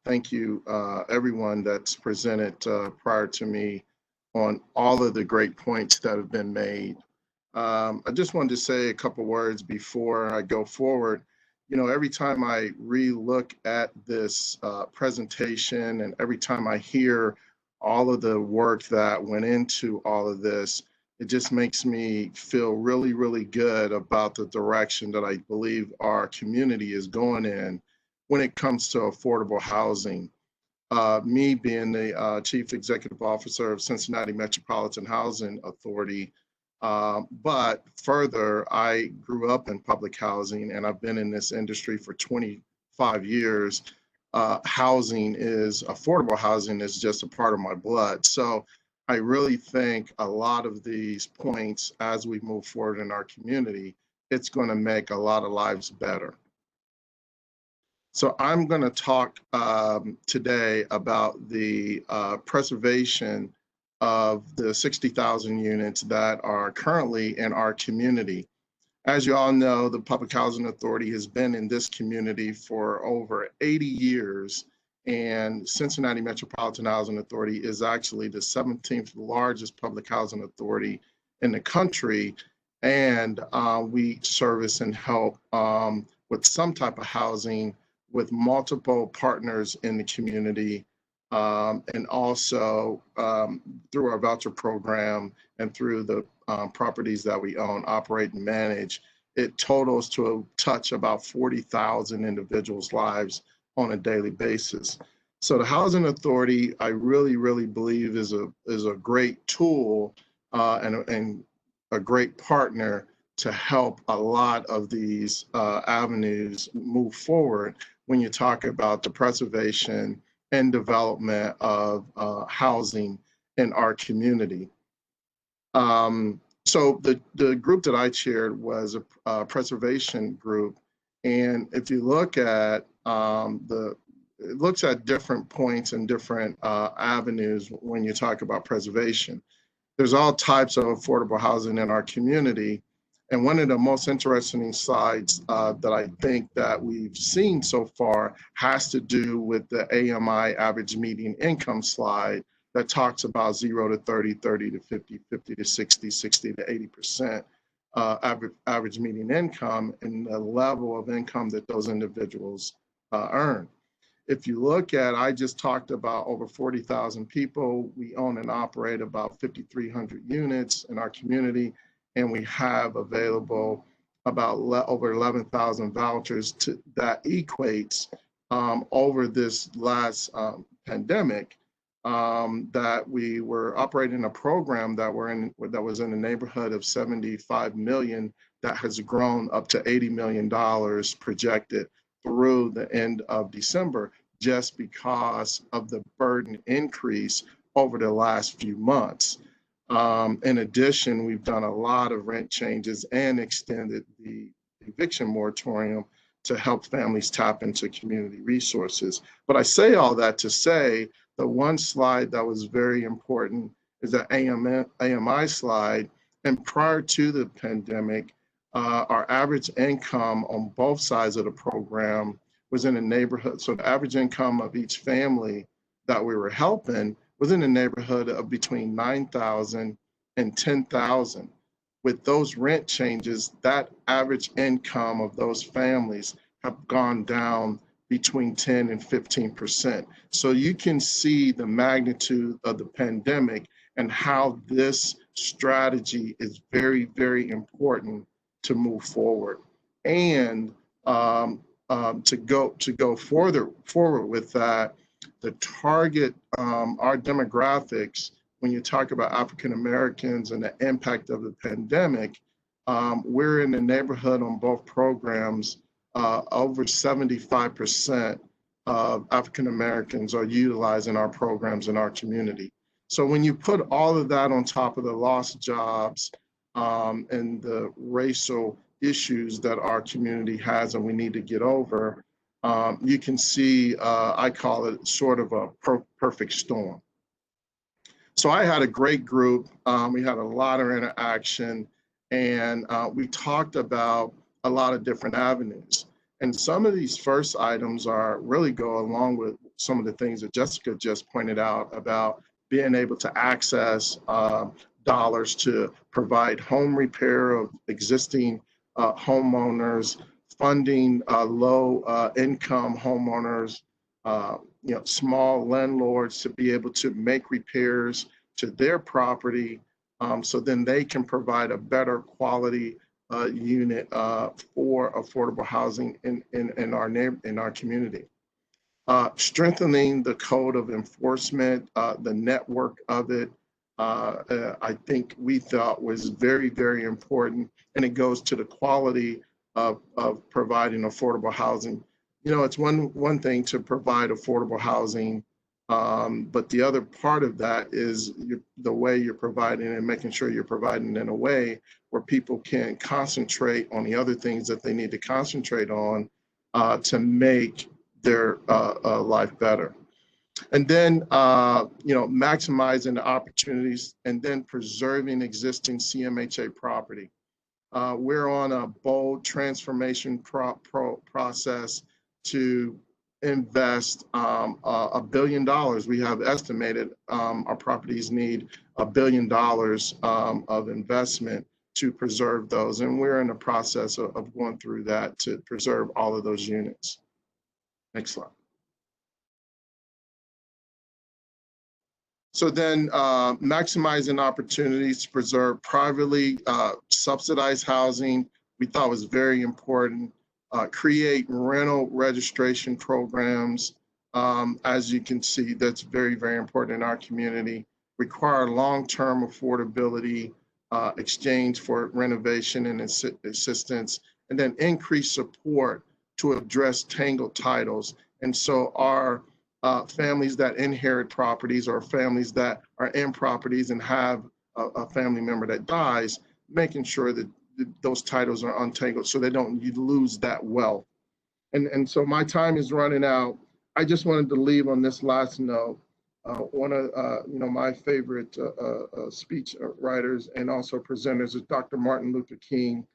thank you everyone that's presented prior to me on all of the great points that have been made. I just wanted to say a couple words before I go forward. You know, every time I re-look at this presentation, and every time I hear all of the work that went into all of this, it just makes me feel really, really good about the direction that I believe our community is going in when it comes to affordable housing. Me being the Chief Executive Officer of Cincinnati Metropolitan Housing Authority, but further, I grew up in public housing, and I've been in this industry for 25 years. Affordable housing is just a part of my blood. So I really think a lot of these points, as we move forward in our community, it's going to make a lot of lives better. So I'm going to talk today about the preservation of the 60,000 units that are currently in our community. As you all know, the Public Housing Authority has been in this community for over 80 years, And Cincinnati Metropolitan Housing Authority is actually the 17th largest public housing authority in the country. And we service and help with some type of housing with multiple partners in the community, and also through our voucher program and through the properties that we own, operate, and manage. It totals to touch about 40,000 individuals' lives on a daily basis. So the Housing Authority, I really believe is a great tool and a great partner to help a lot of these avenues move forward when you talk about the preservation and development of housing in our community. So the group that I chaired was a preservation group, and if you look at it looks at different points and different avenues when you talk about preservation. There's all types of affordable housing in our community. And one of the most interesting slides that I think that we've seen so far has to do with the AMI average median income slide that talks about 0 to 30, 30 to 50, 50 to 60, 60 to 80% average median income and the level of income that those individuals earn. If you look at, I just talked about over 40,000 people. We own and operate about 5,300 units in our community, and we have available about over 11,000 vouchers that equates over this last pandemic that we were operating a program that was in the neighborhood of 75 million that has grown up to $80 million projected through the end of December, just because of the burden increase over the last few months. In addition, we've done a lot of rent changes and extended the eviction moratorium to help families tap into community resources. But I say all that to say the one slide that was very important is the AMI slide. And prior to the pandemic, our average income on both sides of the program was in the neighborhood. So the average income of each family that we were helping was in the neighborhood of between 9,000 and 10,000. With those rent changes, that average income of those families have gone down between 10 and 15%. So you can see the magnitude of the pandemic and how this strategy is very important to move forward. And to go forward with that, the target, our demographics, when you talk about African Americans and the impact of the pandemic, we're in the neighborhood on both programs. Over 75% of African Americans are utilizing our programs in our community. So when you put all of that on top of the lost jobs and the racial issues that our community has and we need to get over, you can see, I call it sort of a perfect storm. So I had a great group. We had a lot of interaction, and we talked about a lot of different avenues. And some of these first items really go along with some of the things that Jessica just pointed out about being able to access dollars to provide home repair of existing homeowners, funding low income homeowners, small landlords to be able to make repairs to their property, so then they can provide a better quality unit for affordable housing in our community. Strengthening the code of enforcement, the network of it, I think we thought was very important, and it goes to the quality of providing affordable housing. It's one thing to provide affordable housing, but the other part of that is the way you're providing and making sure you're providing in a way where people can concentrate on the other things that they need to concentrate on to make their life better. And then, maximizing the opportunities and then preserving existing CMHA property. We're on a bold transformation process to invest $1 billion. We have estimated our properties need $1 billion of investment to preserve those. And we're in the process of going through that to preserve all of those units. Next slide. So then maximizing opportunities to preserve privately subsidized housing, we thought was very important. Create rental registration programs. As you can see, that's very, very important in our community. Require long-term affordability, exchange for renovation and assistance, and then increase support to address tangled titles. And so our families that inherit properties or families that are in properties and have a family member that dies, making sure that those titles are untangled so they don't lose that wealth. And so my time is running out. I just wanted to leave on this last note. One of my favorite speech writers and also presenters is Dr. Martin Luther King.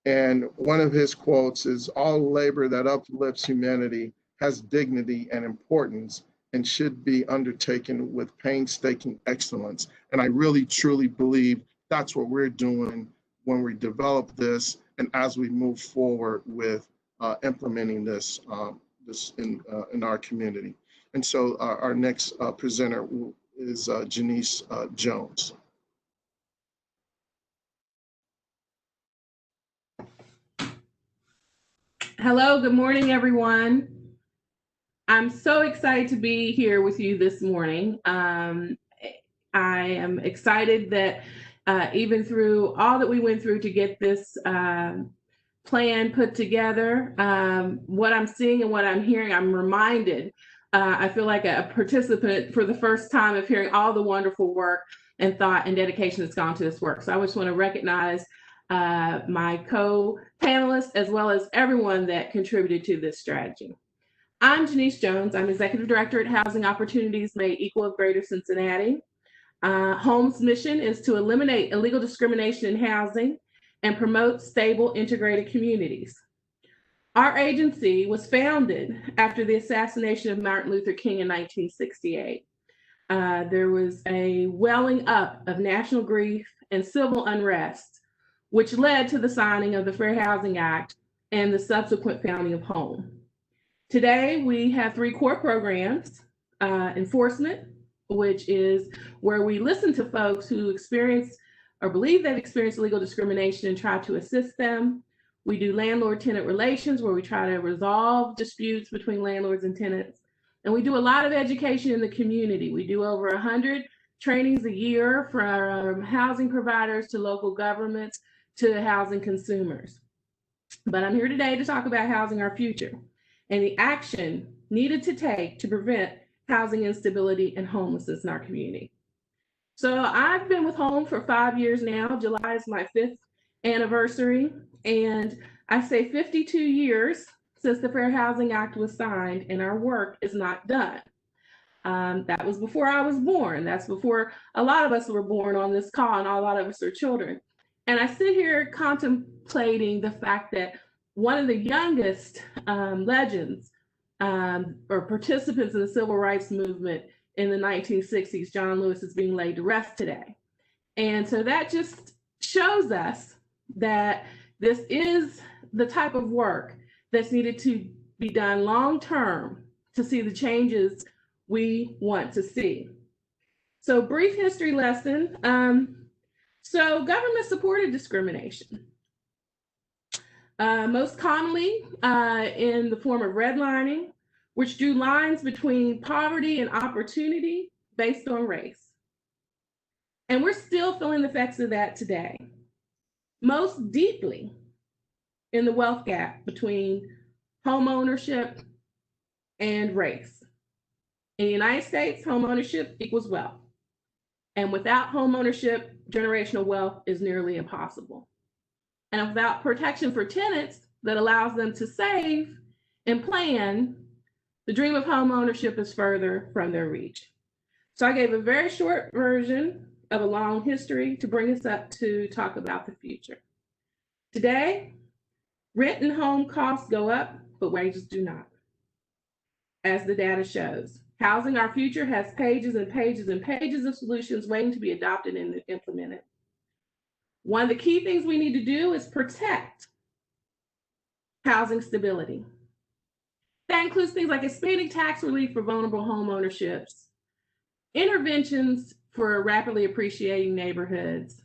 And one of his quotes is, "All labor that uplifts humanity has dignity and importance and should be undertaken with painstaking excellence." And I really, truly believe that's what we're doing when we develop this and as we move forward with implementing this, in our community. And so our next presenter is Janice Jones. Hello, good morning, everyone. I'm so excited to be here with you this morning. I am excited that even through all that we went through to get this plan put together, what I'm seeing and what I'm hearing, I'm reminded, I feel like a participant for the first time of hearing all the wonderful work and thought and dedication that's gone to this work. So I just want to recognize my co-panelists, as well as everyone that contributed to this strategy. I'm Janice Jones. I'm Executive Director at Housing Opportunities Made Equal of Greater Cincinnati. HOME's mission is to eliminate illegal discrimination in housing and promote stable, integrated communities. Our agency was founded after the assassination of Martin Luther King in 1968. There was a welling up of national grief and civil unrest, which led to the signing of the Fair Housing Act and the subsequent founding of HOME. Today, we have 3 core programs: enforcement, which is where we listen to folks who experience or believe they've experienced legal discrimination and try to assist them. We do landlord-tenant relations, where we try to resolve disputes between landlords and tenants. And we do a lot of education in the community. We do over 100 trainings a year from housing providers to local governments to housing consumers. But I'm here today to talk about housing our future and the action needed to take to prevent housing instability and homelessness in our community. So I've been with HOME for 5 years now. July is my 5th anniversary. And I say 52 years since the Fair Housing Act was signed, and our work is not done. That was before I was born. That's before a lot of us were born on this call, and a lot of us are children. And I sit here contemplating the fact that one of the youngest legends or participants in the civil rights movement in the 1960s, John Lewis, is being laid to rest today. And so that just shows us that this is the type of work that's needed to be done long-term to see the changes we want to see. So brief history lesson. So government-supported discrimination. Most commonly in the form of redlining, which drew lines between poverty and opportunity based on race. And we're still feeling the effects of that today, most deeply in the wealth gap between home ownership and race. In the United States, home ownership equals wealth. And without home ownership, generational wealth is nearly impossible. And without protection for tenants that allows them to save and plan, the dream of home ownership is further from their reach. So I gave a very short version of a long history to bring us up to talk about the future. Today, rent and home costs go up, but wages do not. as the data shows. Housing Our Future has pages and pages and pages of solutions waiting to be adopted and implemented. One of the key things we need to do is protect housing stability. That includes things like expanding tax relief for vulnerable home ownerships, interventions for rapidly appreciating neighborhoods,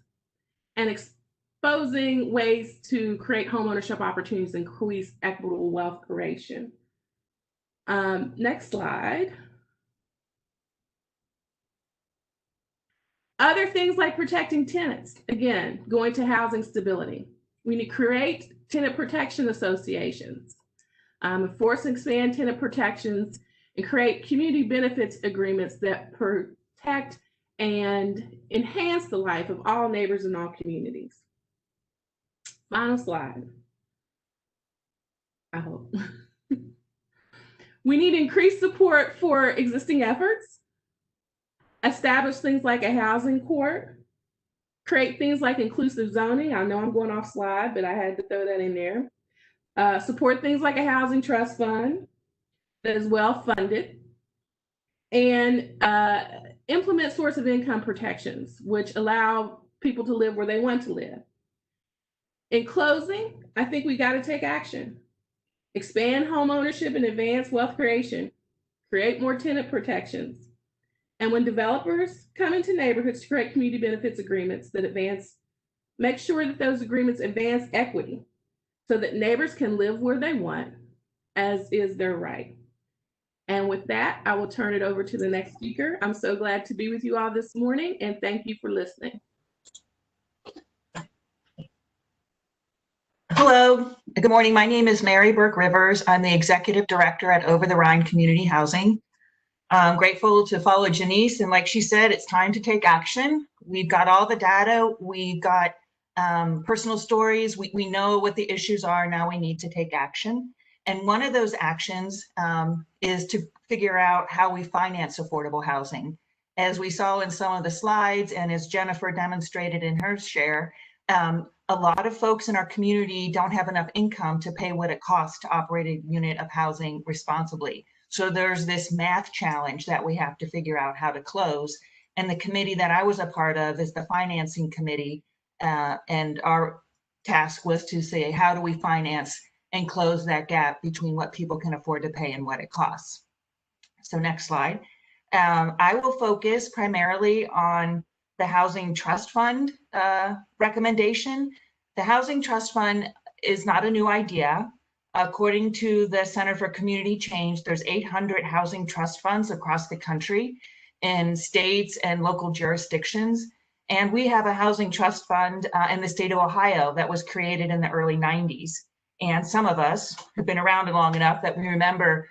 and exposing ways to create homeownership opportunities and increase equitable wealth creation. Next slide. Other things like protecting tenants, again, going to housing stability. We need to create tenant protection associations, enforce and expand tenant protections, and create community benefits agreements that protect and enhance the life of all neighbors in all communities. Final slide, I hope. We need increased support for existing efforts, establish things like a housing court, create things like inclusive zoning. I know I'm going off slide, but I had to throw that in there. Support things like a housing trust fund that is well funded, and implement source of income protections, which allow people to live where they want to live. In closing, I think we got to take action. Expand home ownership and advance wealth creation. Create more tenant protections. And when developers come into neighborhoods to create community benefits agreements that advance, make sure that those agreements advance equity so that neighbors can live where they want, as is their right. And with that, I will turn it over to the next speaker. I'm so glad to be with you all this morning, and thank you for listening. Hello, good morning. My name is Mary Burke Rivers. I'm the Executive Director at Over the Rhine Community Housing. I'm grateful to follow Janice, and like she said, it's time to take action. We've got all the data, we've got personal stories, we know what the issues are, now we need to take action. And one of those actions is to figure out how we finance affordable housing. As we saw in some of the slides, and as Jennifer demonstrated in her share, a lot of folks in our community don't have enough income to pay what it costs to operate a unit of housing responsibly. So there's this math challenge that we have to figure out how to close. And the committee that I was a part of is the financing committee. And our task was to say, how do we finance and close that gap between what people can afford to pay and what it costs? So next slide. I will focus primarily on the Housing Trust Fund recommendation. The Housing Trust Fund is not a new idea. According to the Center for Community Change, there's 800 housing trust funds across the country in states and local jurisdictions. And we have a housing trust fund in the state of Ohio that was created in the early 90s. And some of us have been around long enough that we remember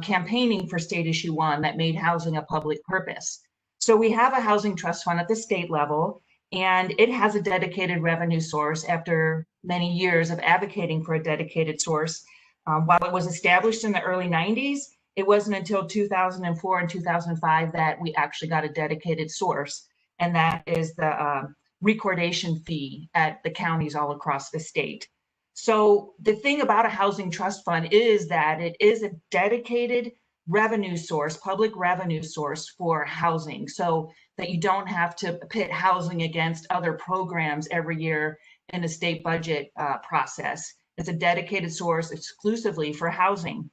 campaigning for State Issue 1 that made housing a public purpose. So we have a housing trust fund at the state level, and it has a dedicated revenue source after many years of advocating for a dedicated source. While it was established in the early 90s, it wasn't until 2004 and 2005 that we actually got a dedicated source, and that is the recordation fee at the counties all across the state. So the thing about a housing trust fund is that it is a dedicated revenue source, public revenue source for housing, so that you don't have to pit housing against other programs every year in a state budget process. It's a dedicated source exclusively for housing.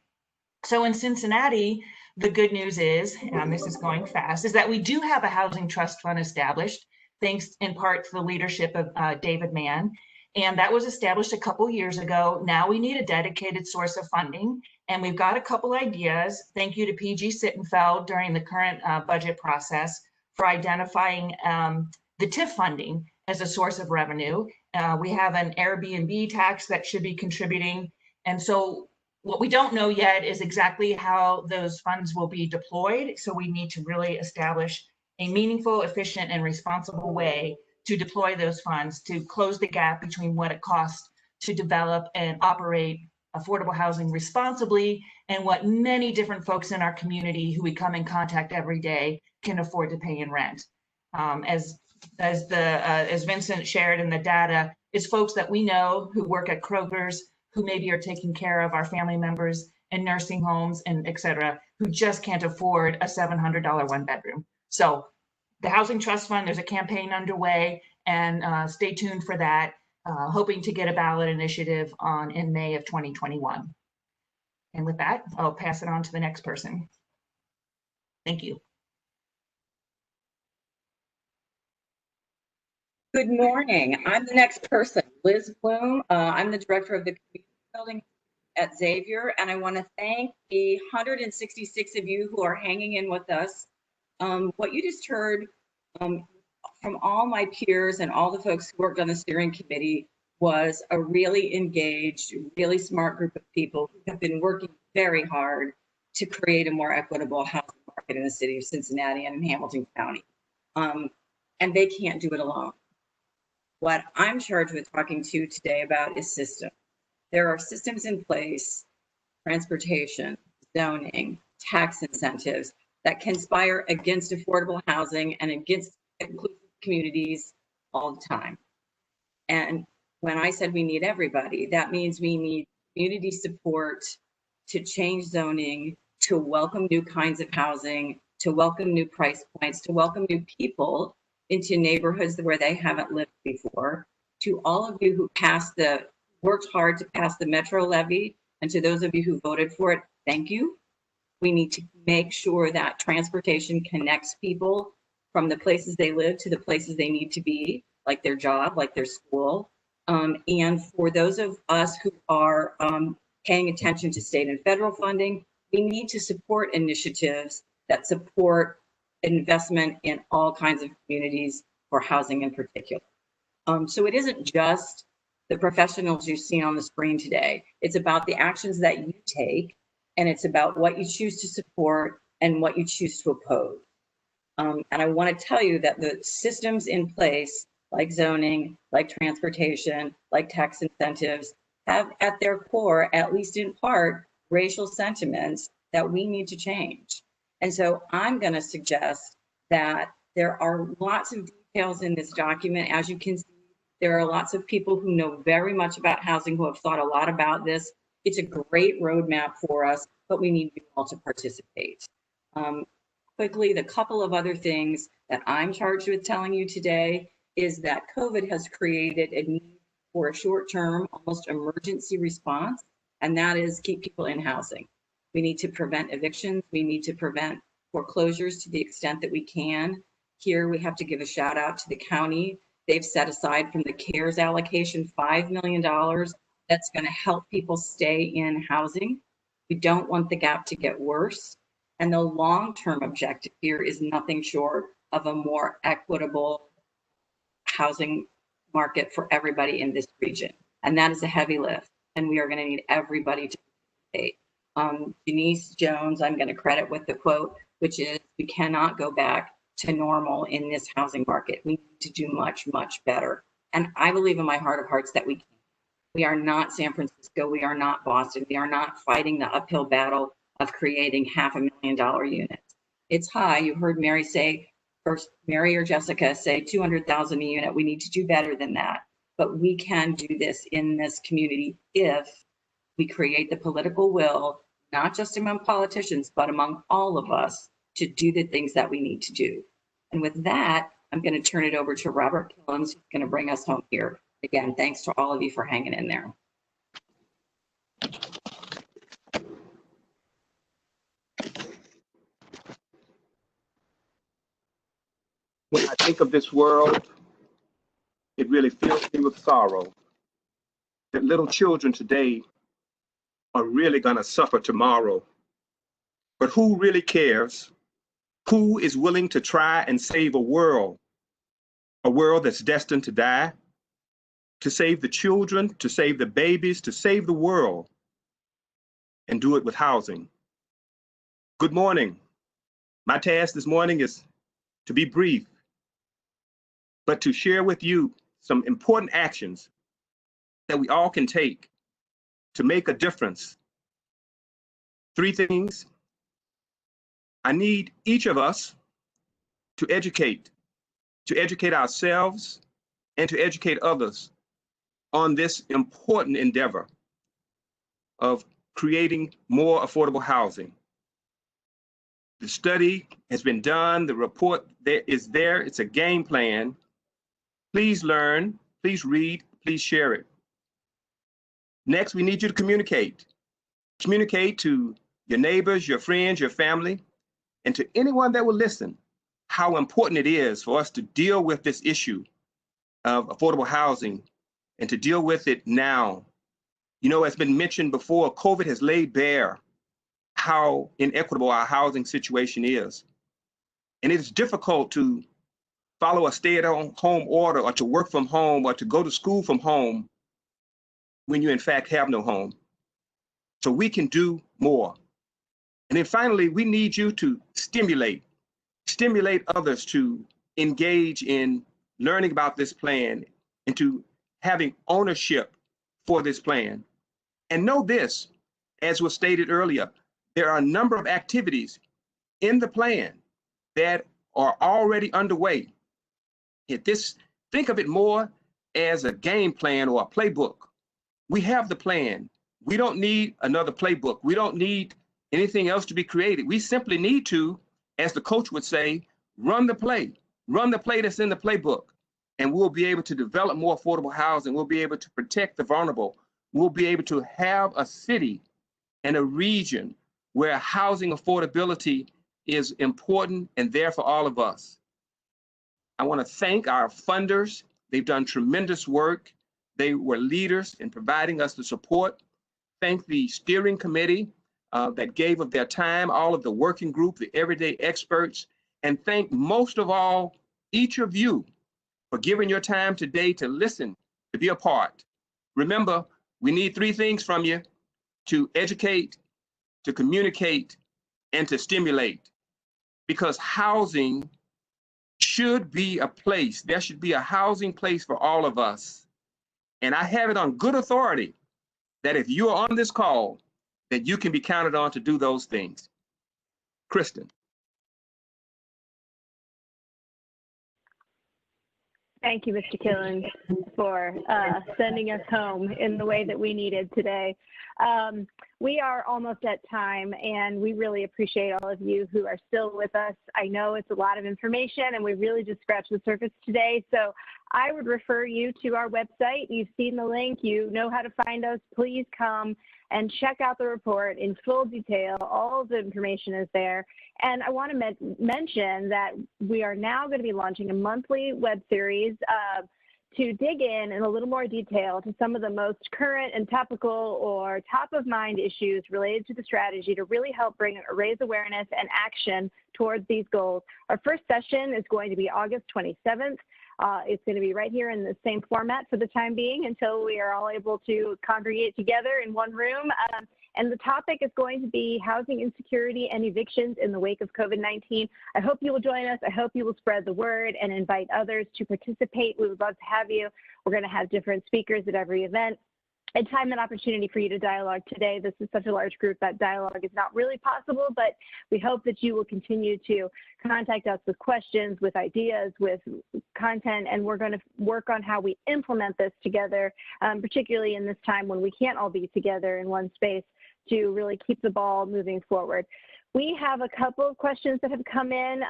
So in Cincinnati, the good news is, and this is going fast, is that we do have a housing trust fund established, thanks in part to the leadership of David Mann. And that was established a couple years ago. Now we need a dedicated source of funding. And we've got a couple ideas. Thank you to PG Sittenfeld during the current budget process for identifying the TIF funding as a source of revenue. We have an Airbnb tax that should be contributing. And so what we don't know yet is exactly how those funds will be deployed. So we need to really establish a meaningful, efficient, and responsible way to deploy those funds to close the gap between what it costs to develop and operate affordable housing responsibly and what many different folks in our community who we come in contact every day can afford to pay in rent. As Vincent shared in the data, it's folks that we know who work at Kroger's, who maybe are taking care of our family members in nursing homes and et cetera, who just can't afford a $700 one bedroom. So the Housing Trust Fund, there's a campaign underway, and stay tuned for that, hoping to get a ballot initiative in May of 2021. And with that, I'll pass it on to the next person. Thank you. Good morning. I'm the next person, Liz Bloom. I'm the director of the community building at Xavier, and I want to thank the 166 of you who are hanging in with us. What you just heard from all my peers and all the folks who worked on the steering committee was a really engaged, really smart group of people who have been working very hard to create a more equitable housing market in the city of Cincinnati and in Hamilton County. And they can't do it alone. What I'm charged with talking to you today about is systems. There are systems in place, transportation, zoning, tax incentives that conspire against affordable housing and against inclusive communities all the time. And when I said we need everybody, that means we need community support to change zoning, to welcome new kinds of housing, to welcome new price points, to welcome new people into neighborhoods where they haven't lived before. To all of you who worked hard to pass the Metro levy, and to those of you who voted for it, thank you. We need to make sure that transportation connects people from the places they live to the places they need to be, like their job, like their school. And for those of us who are paying attention to state and federal funding, we need to support initiatives that support investment in all kinds of communities for housing in particular. So it isn't just the professionals you've seen on the screen today. It's about the actions that you take, and it's about what you choose to support and what you choose to oppose. And I want to tell you that the systems in place, like zoning, like transportation, like tax incentives, have at their core, at least in part, racial sentiments that we need to change. And so I'm going to suggest that there are lots of details in this document. As you can see, there are lots of people who know very much about housing, who have thought a lot about this. It's a great roadmap for us, but we need you all to participate. Quickly, the couple of other things that I'm charged with telling you today is that COVID has created a need for a short-term, almost emergency response, and that is keep people in housing. We need to prevent evictions. We need to prevent foreclosures to the extent that we can. Here, we have to give a shout out to the county. They've set aside from the CARES allocation $5 million that's going to help people stay in housing. We don't want the gap to get worse. And the long-term objective here is nothing short of a more equitable housing market for everybody in this region. And that is a heavy lift. And we are going to need everybody to participate. Denise Jones, I'm going to credit with the quote, which is, we cannot go back to normal in this housing market. We need to do much, much better. And I believe in my heart of hearts that we can. We are not San Francisco. We are not Boston. We are not fighting the uphill battle of creating $500,000 units. It's high. You heard Mary say, first Mary or Jessica say 200,000 a unit. We need to do better than that. But we can do this in this community if we create the political will, not just among politicians, but among all of us, to do the things that we need to do. And with that, I'm going to turn it over to Robert Killens, who's going to bring us home here. Again, thanks to all of you for hanging in there. When I think of this world, it really fills me with sorrow that little children today are really going to suffer tomorrow. But who really cares? Who is willing to try and save a world that's destined to die? To save the children, to save the babies, to save the world, and do it with housing. Good morning. My task this morning is to be brief, but to share with you some important actions that we all can take to make a difference. 3 things. I need each of us to educate ourselves and to educate others on this important endeavor of creating more affordable housing. The study has been done. The report there is there. It's a game plan. Please learn, please read, please share it. Next, we need you to communicate. Communicate to your neighbors, your friends, your family, and to anyone that will listen, how important it is for us to deal with this issue of affordable housing and to deal with it now. You know, as been mentioned before, COVID has laid bare how inequitable our housing situation is. And it is difficult to follow a stay-at-home order or to work from home or to go to school from home when you in fact have no home. So we can do more. And then finally, we need you to stimulate others to engage in learning about this plan and to having ownership for this plan. And know this, as was stated earlier, there are a number of activities in the plan that are already underway. Think of it more as a game plan or a playbook. We have the plan. We don't need another playbook. We don't need anything else to be created. We simply need to, as the coach would say, run the play that's in the playbook. And we'll be able to develop more affordable housing. We'll be able to protect the vulnerable. We'll be able to have a city and a region where housing affordability is important and there for all of us. I want to thank our funders. They've done tremendous work. They were leaders in providing us the support. Thank the steering committee that gave of their time, all of the working group, the everyday experts, and thank most of all, each of you for giving your time today to listen, to be a part. Remember, we need three things from you: to educate, to communicate, and to stimulate. Because housing should be a place, there should be a housing place for all of us. And I have it on good authority that if you are on this call, that you can be counted on to do those things. Kristen. Thank you, Mr. Killens, for sending us home in the way that we needed today. We are almost at time, and we really appreciate all of you who are still with us. I know it's a lot of information, and we really just scratched the surface today. So I would refer you to our website. You've seen the link. You know how to find us. Please come and check out the report in full detail. All of the information is there. And I want to mention that we are now going to be launching a monthly web series to dig in a little more detail to some of the most current and topical or top of mind issues related to the strategy to really help raise awareness and action towards these goals. Our first session is going to be August 27th. It's going to be right here in the same format for the time being until we are all able to congregate together in one room. And the topic is going to be housing insecurity and evictions in the wake of COVID-19. I hope you will join us. I hope you will spread the word and invite others to participate. We would love to have you. We're going to have different speakers at every event. And time and opportunity for you to dialogue today. This is such a large group that dialogue is not really possible, but we hope that you will continue to contact us with questions, with ideas, with content, and we're going to work on how we implement this together, particularly in this time when we can't all be together in one space, to really keep the ball moving forward. We have a couple of questions that have come in.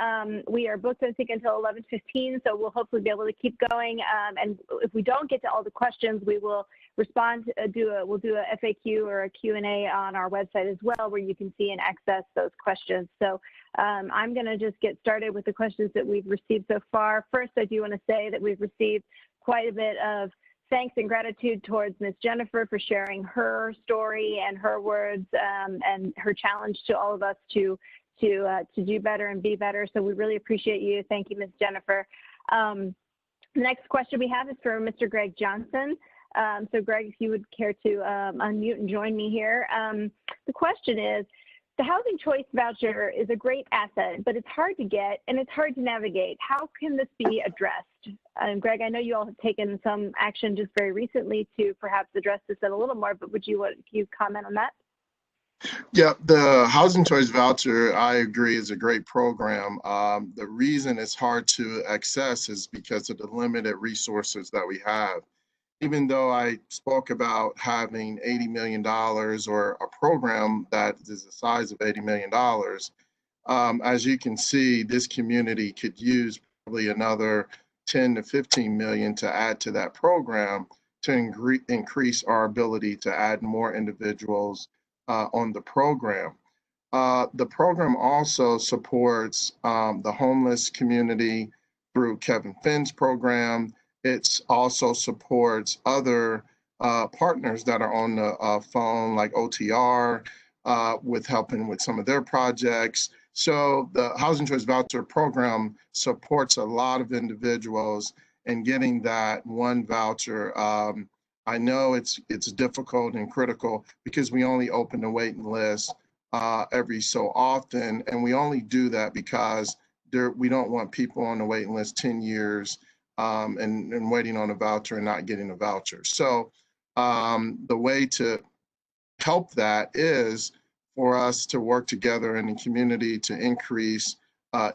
We are booked, I think, until 11:15, so we'll hopefully be able to keep going. And if we don't get to all the questions, we will respond, we'll do a FAQ or a Q&A on our website as well, where you can see and access those questions. So I'm going to just get started with the questions that we've received so far. First, I do want to say that we've received quite a bit of thanks and gratitude towards Ms. Jennifer for sharing her story and her words and her challenge to all of us to do better and be better. So we really appreciate you. Thank you, Ms. Jennifer. The next question we have is for Mr. Greg Johnson. So Greg, if you would care to unmute and join me here. The question is, the housing choice voucher is a great asset, but it's hard to get and it's hard to navigate. How can this be addressed? Greg, I know you all have taken some action just very recently to perhaps address this a little more, but would you comment on that? Yeah, the housing choice voucher, I agree, is a great program. The reason it's hard to access is because of the limited resources that we have. even though I spoke about having $80 million or a program that is the size of $80 million, as you can see, this community could use probably another 10 to 15 million to add to that program to increase our ability to add more individuals on the program. The program also supports the homeless community through Kevin Finn's program. It also supports other partners that are on the phone, like OTR, with helping with some of their projects. So the Housing Choice Voucher Program supports a lot of individuals in getting that one voucher. I know it's difficult and critical because we only open the waiting list every so often, and we only do that because we don't want people on the waiting list 10 years and waiting on a voucher and not getting a voucher. So the way to help that is for us to work together in the community to increase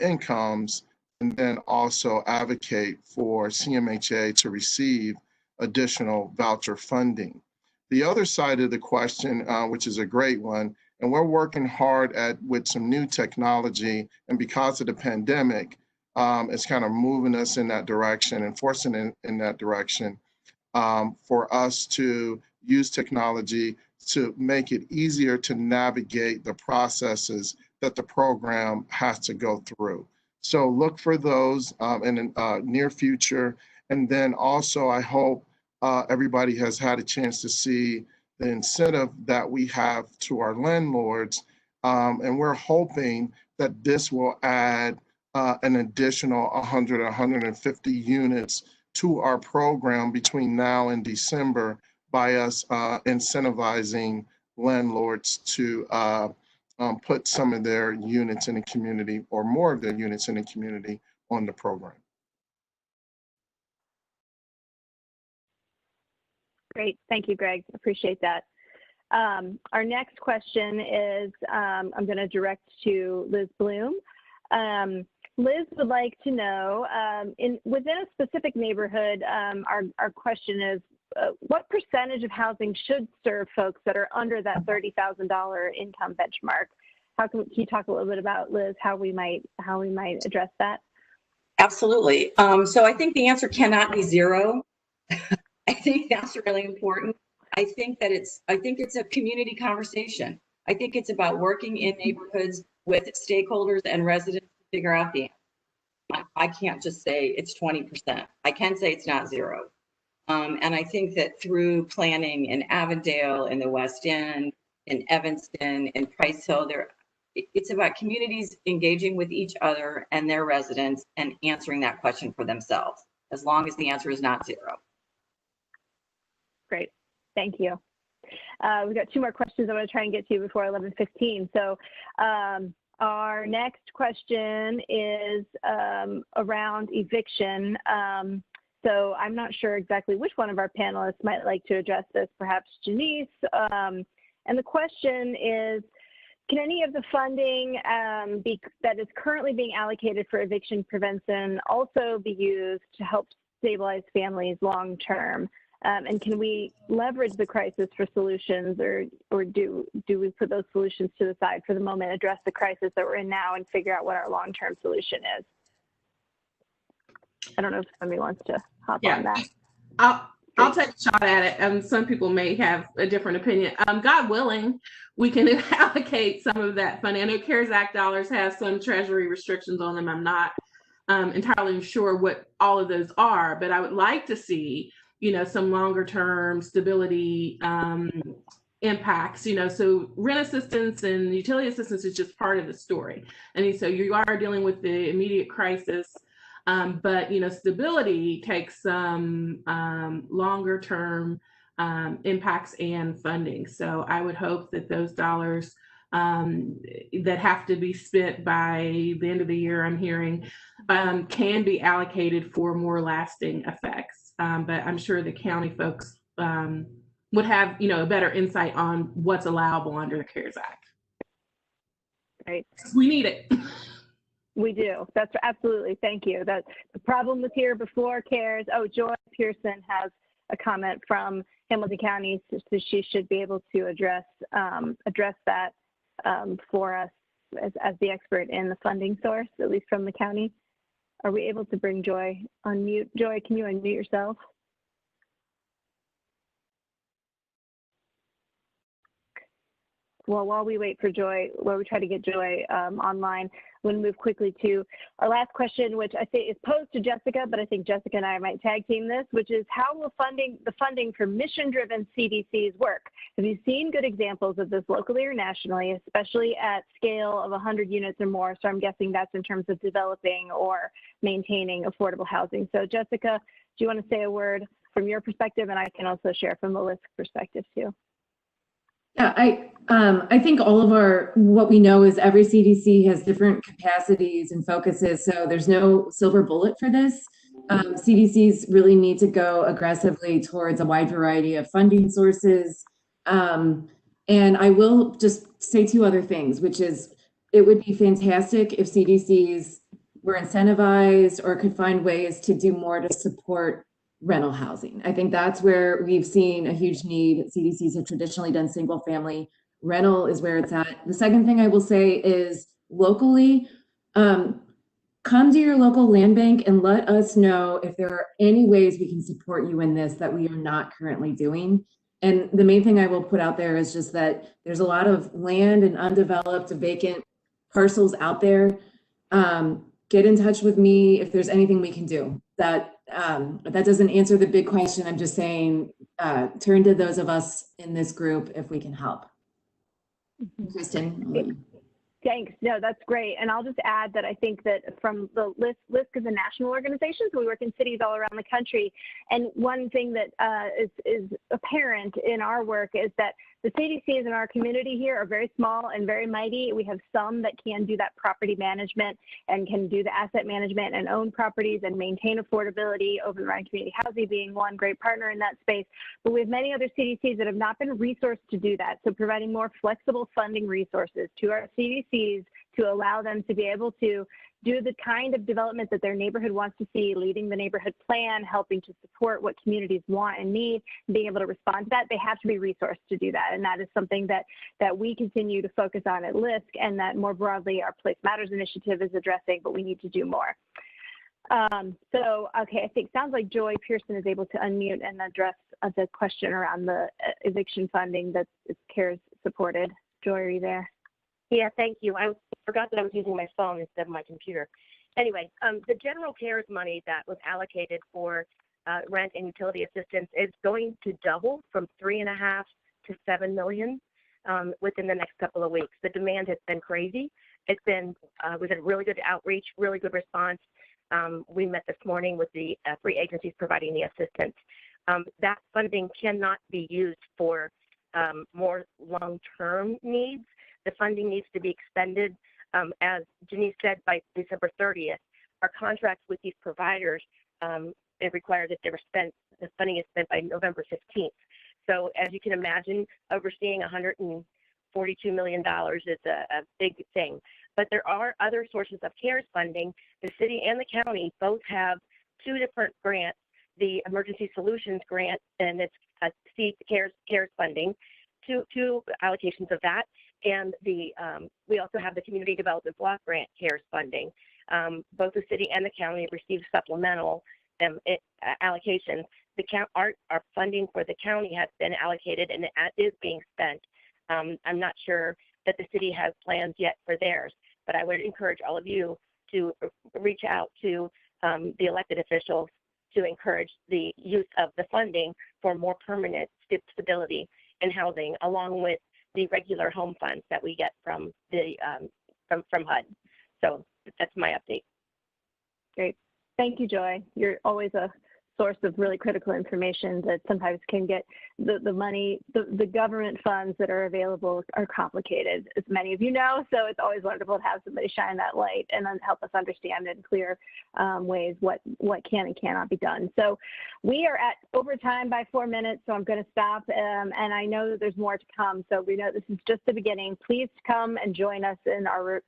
incomes, and then also advocate for CMHA to receive additional voucher funding. The other side of the question, which is a great one, and we're working hard with some new technology, and because of the pandemic, it's kind of moving us in that direction and forcing in that direction for us to use technology to make it easier to navigate the processes that the program has to go through. So look for those in the near future. And then also, I hope everybody has had a chance to see the incentive that we have to our landlords. And we're hoping that this will add an additional 100, 150 units to our program between now and December by us incentivizing landlords to put some of their units in the community, or more of their units in the community, on the program. Great, thank you, Greg. Appreciate that. Our next question is, I'm going to direct to Liz Bloom. Liz would like to know, within a specific neighborhood, our question is, what percentage of housing should serve folks that are under that $30,000 income benchmark? Can you talk a little bit about, Liz, how we might address that? Absolutely. So I think the answer cannot be zero. I think that's really important. I think it's a community conversation. I think it's about working in neighborhoods with stakeholders and residents to figure out the answer. I can't just say it's 20%. I can say it's not zero. And I think that through planning in Avondale, in the West End, in Evanston, in Price Hill, it's about communities engaging with each other and their residents and answering that question for themselves, as long as the answer is not zero. Great, thank you. We've got two more questions I want to try and get to before 11:15. So our next question is around eviction. So I'm not sure exactly which one of our panelists might like to address this, perhaps Janice. And the question is, can any of the funding that is currently being allocated for eviction prevention also be used to help stabilize families long term? And can we leverage the crisis for solutions, or do we put those solutions to the side for the moment, address the crisis that we're in now, and figure out what our long-term solution is? I don't know if somebody wants to hop on that. I'll take a shot at it. Some people may have a different opinion. God willing, we can allocate some of that funding. I know CARES Act dollars have some Treasury restrictions on them. I'm not entirely sure what all of those are, but I would like to see, some longer term stability impacts, so rent assistance and utility assistance is just part of the story. And so you are dealing with the immediate crisis, but stability takes some longer term impacts and funding. So I would hope that those dollars that have to be spent by the end of the year, I'm hearing, can be allocated for more lasting effects. But I'm sure the county folks would have, a better insight on what's allowable under the CARES Act. Great. We need it. We do. That's absolutely. Thank you. That the problem was here before CARES. Oh, Joy Pearson has a comment from Hamilton County, so she should be able to address that for us as the expert in the funding source, at least from the county. Are we able to bring Joy on mute? Joy, can you unmute yourself? Well, while we wait for Joy, while we try to get Joy online, we'll move quickly to our last question, which I think is posed to Jessica, but I think Jessica and I might tag team this, which is how will the funding for mission-driven CDCs work? Have you seen good examples of this locally or nationally, especially at scale of 100 units or more? So I'm guessing that's in terms of developing or maintaining affordable housing. So Jessica, do you want to say a word from your perspective? And I can also share from the LISC perspective too. Yeah, I think all of what we know is every CDC has different capacities and focuses, so there's no silver bullet for this. CDCs really need to go aggressively towards a wide variety of funding sources. And I will just say two other things, which is it would be fantastic if CDCs were incentivized or could find ways to do more to support rental housing. I think that's where we've seen a huge need. CDCs have traditionally done single family. Rental is where it's at. The second thing I will say is locally, come to your local land bank and let us know if there are any ways we can support you in this that we are not currently doing. And the main thing I will put out there is just that there's a lot of land and undeveloped vacant parcels out there. Get in touch with me if there's anything we can do. That doesn't answer the big question. I'm just saying, turn to those of us in this group if we can help. Kristen. Thanks. No, that's great. And I'll just add that I think that from the LISC is a national organization, so we work in cities all around the country. And one thing that is apparent in our work is that the CDCs in our community here are very small and very mighty. We have some that can do that property management and can do the asset management and own properties and maintain affordability. Over the Rhine Community Housing being one great partner in that space. But we have many other CDCs that have not been resourced to do that. So providing more flexible funding resources to our CDCs to allow them to be able to do the kind of development that their neighborhood wants to see, leading the neighborhood plan, helping to support what communities want and need, being able to respond to that, they have to be resourced to do that. And that is something that we continue to focus on at LISC, and that more broadly our Place Matters initiative is addressing, but we need to do more. Okay, I think sounds like Joy Pearson is able to unmute and address the question around the eviction funding that is CARES supported. Joy, are you there? Yeah, thank you. I forgot that I was using my phone instead of my computer. Anyway, the general CARES money that was allocated for rent and utility assistance is going to double from $3.5 to $7 million within the next couple of weeks. The demand has been crazy. It's been we've had really good outreach, really good response. We met this morning with the 3 agencies providing the assistance. That funding cannot be used for more long-term needs. The funding needs to be expended, as Janice said, by December 30th. Our contracts with these providers, it requires that the funding is spent by November 15th. So as you can imagine, overseeing $142 million is a big thing. But there are other sources of CARES funding. The city and the county both have 2 different grants, the Emergency Solutions Grant, and it's CARES funding, two allocations of that. And we also have the Community Development Block Grant CARES funding. Both the city and the county received supplemental allocations. Our funding for the county has been allocated and it is being spent. I'm not sure that the city has plans yet for theirs, but I would encourage all of you to reach out to the elected officials to encourage the use of the funding for more permanent stability in housing, along with the regular home funds that we get from the from HUD. So that's my update. Great. Thank you, Joy. You're always a source of really critical information that sometimes can get the money, the government funds that are available are complicated, as many of you know, so it's always wonderful to have somebody shine that light and then help us understand in clear ways what can and cannot be done. So we are at overtime by 4 minutes, so I'm going to stop, and I know that there's more to come, so we know this is just the beginning. Please come and join us in our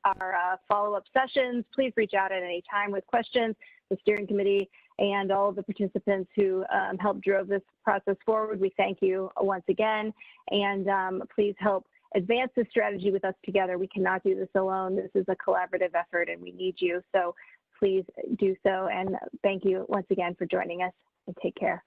follow-up sessions. Please reach out at any time with questions. The steering committee and all of the participants who helped drove this process forward. We thank you once again, and please help advance this strategy with us together. We cannot do this alone. This is a collaborative effort, and we need you. So please do so, and thank you once again for joining us, and take care.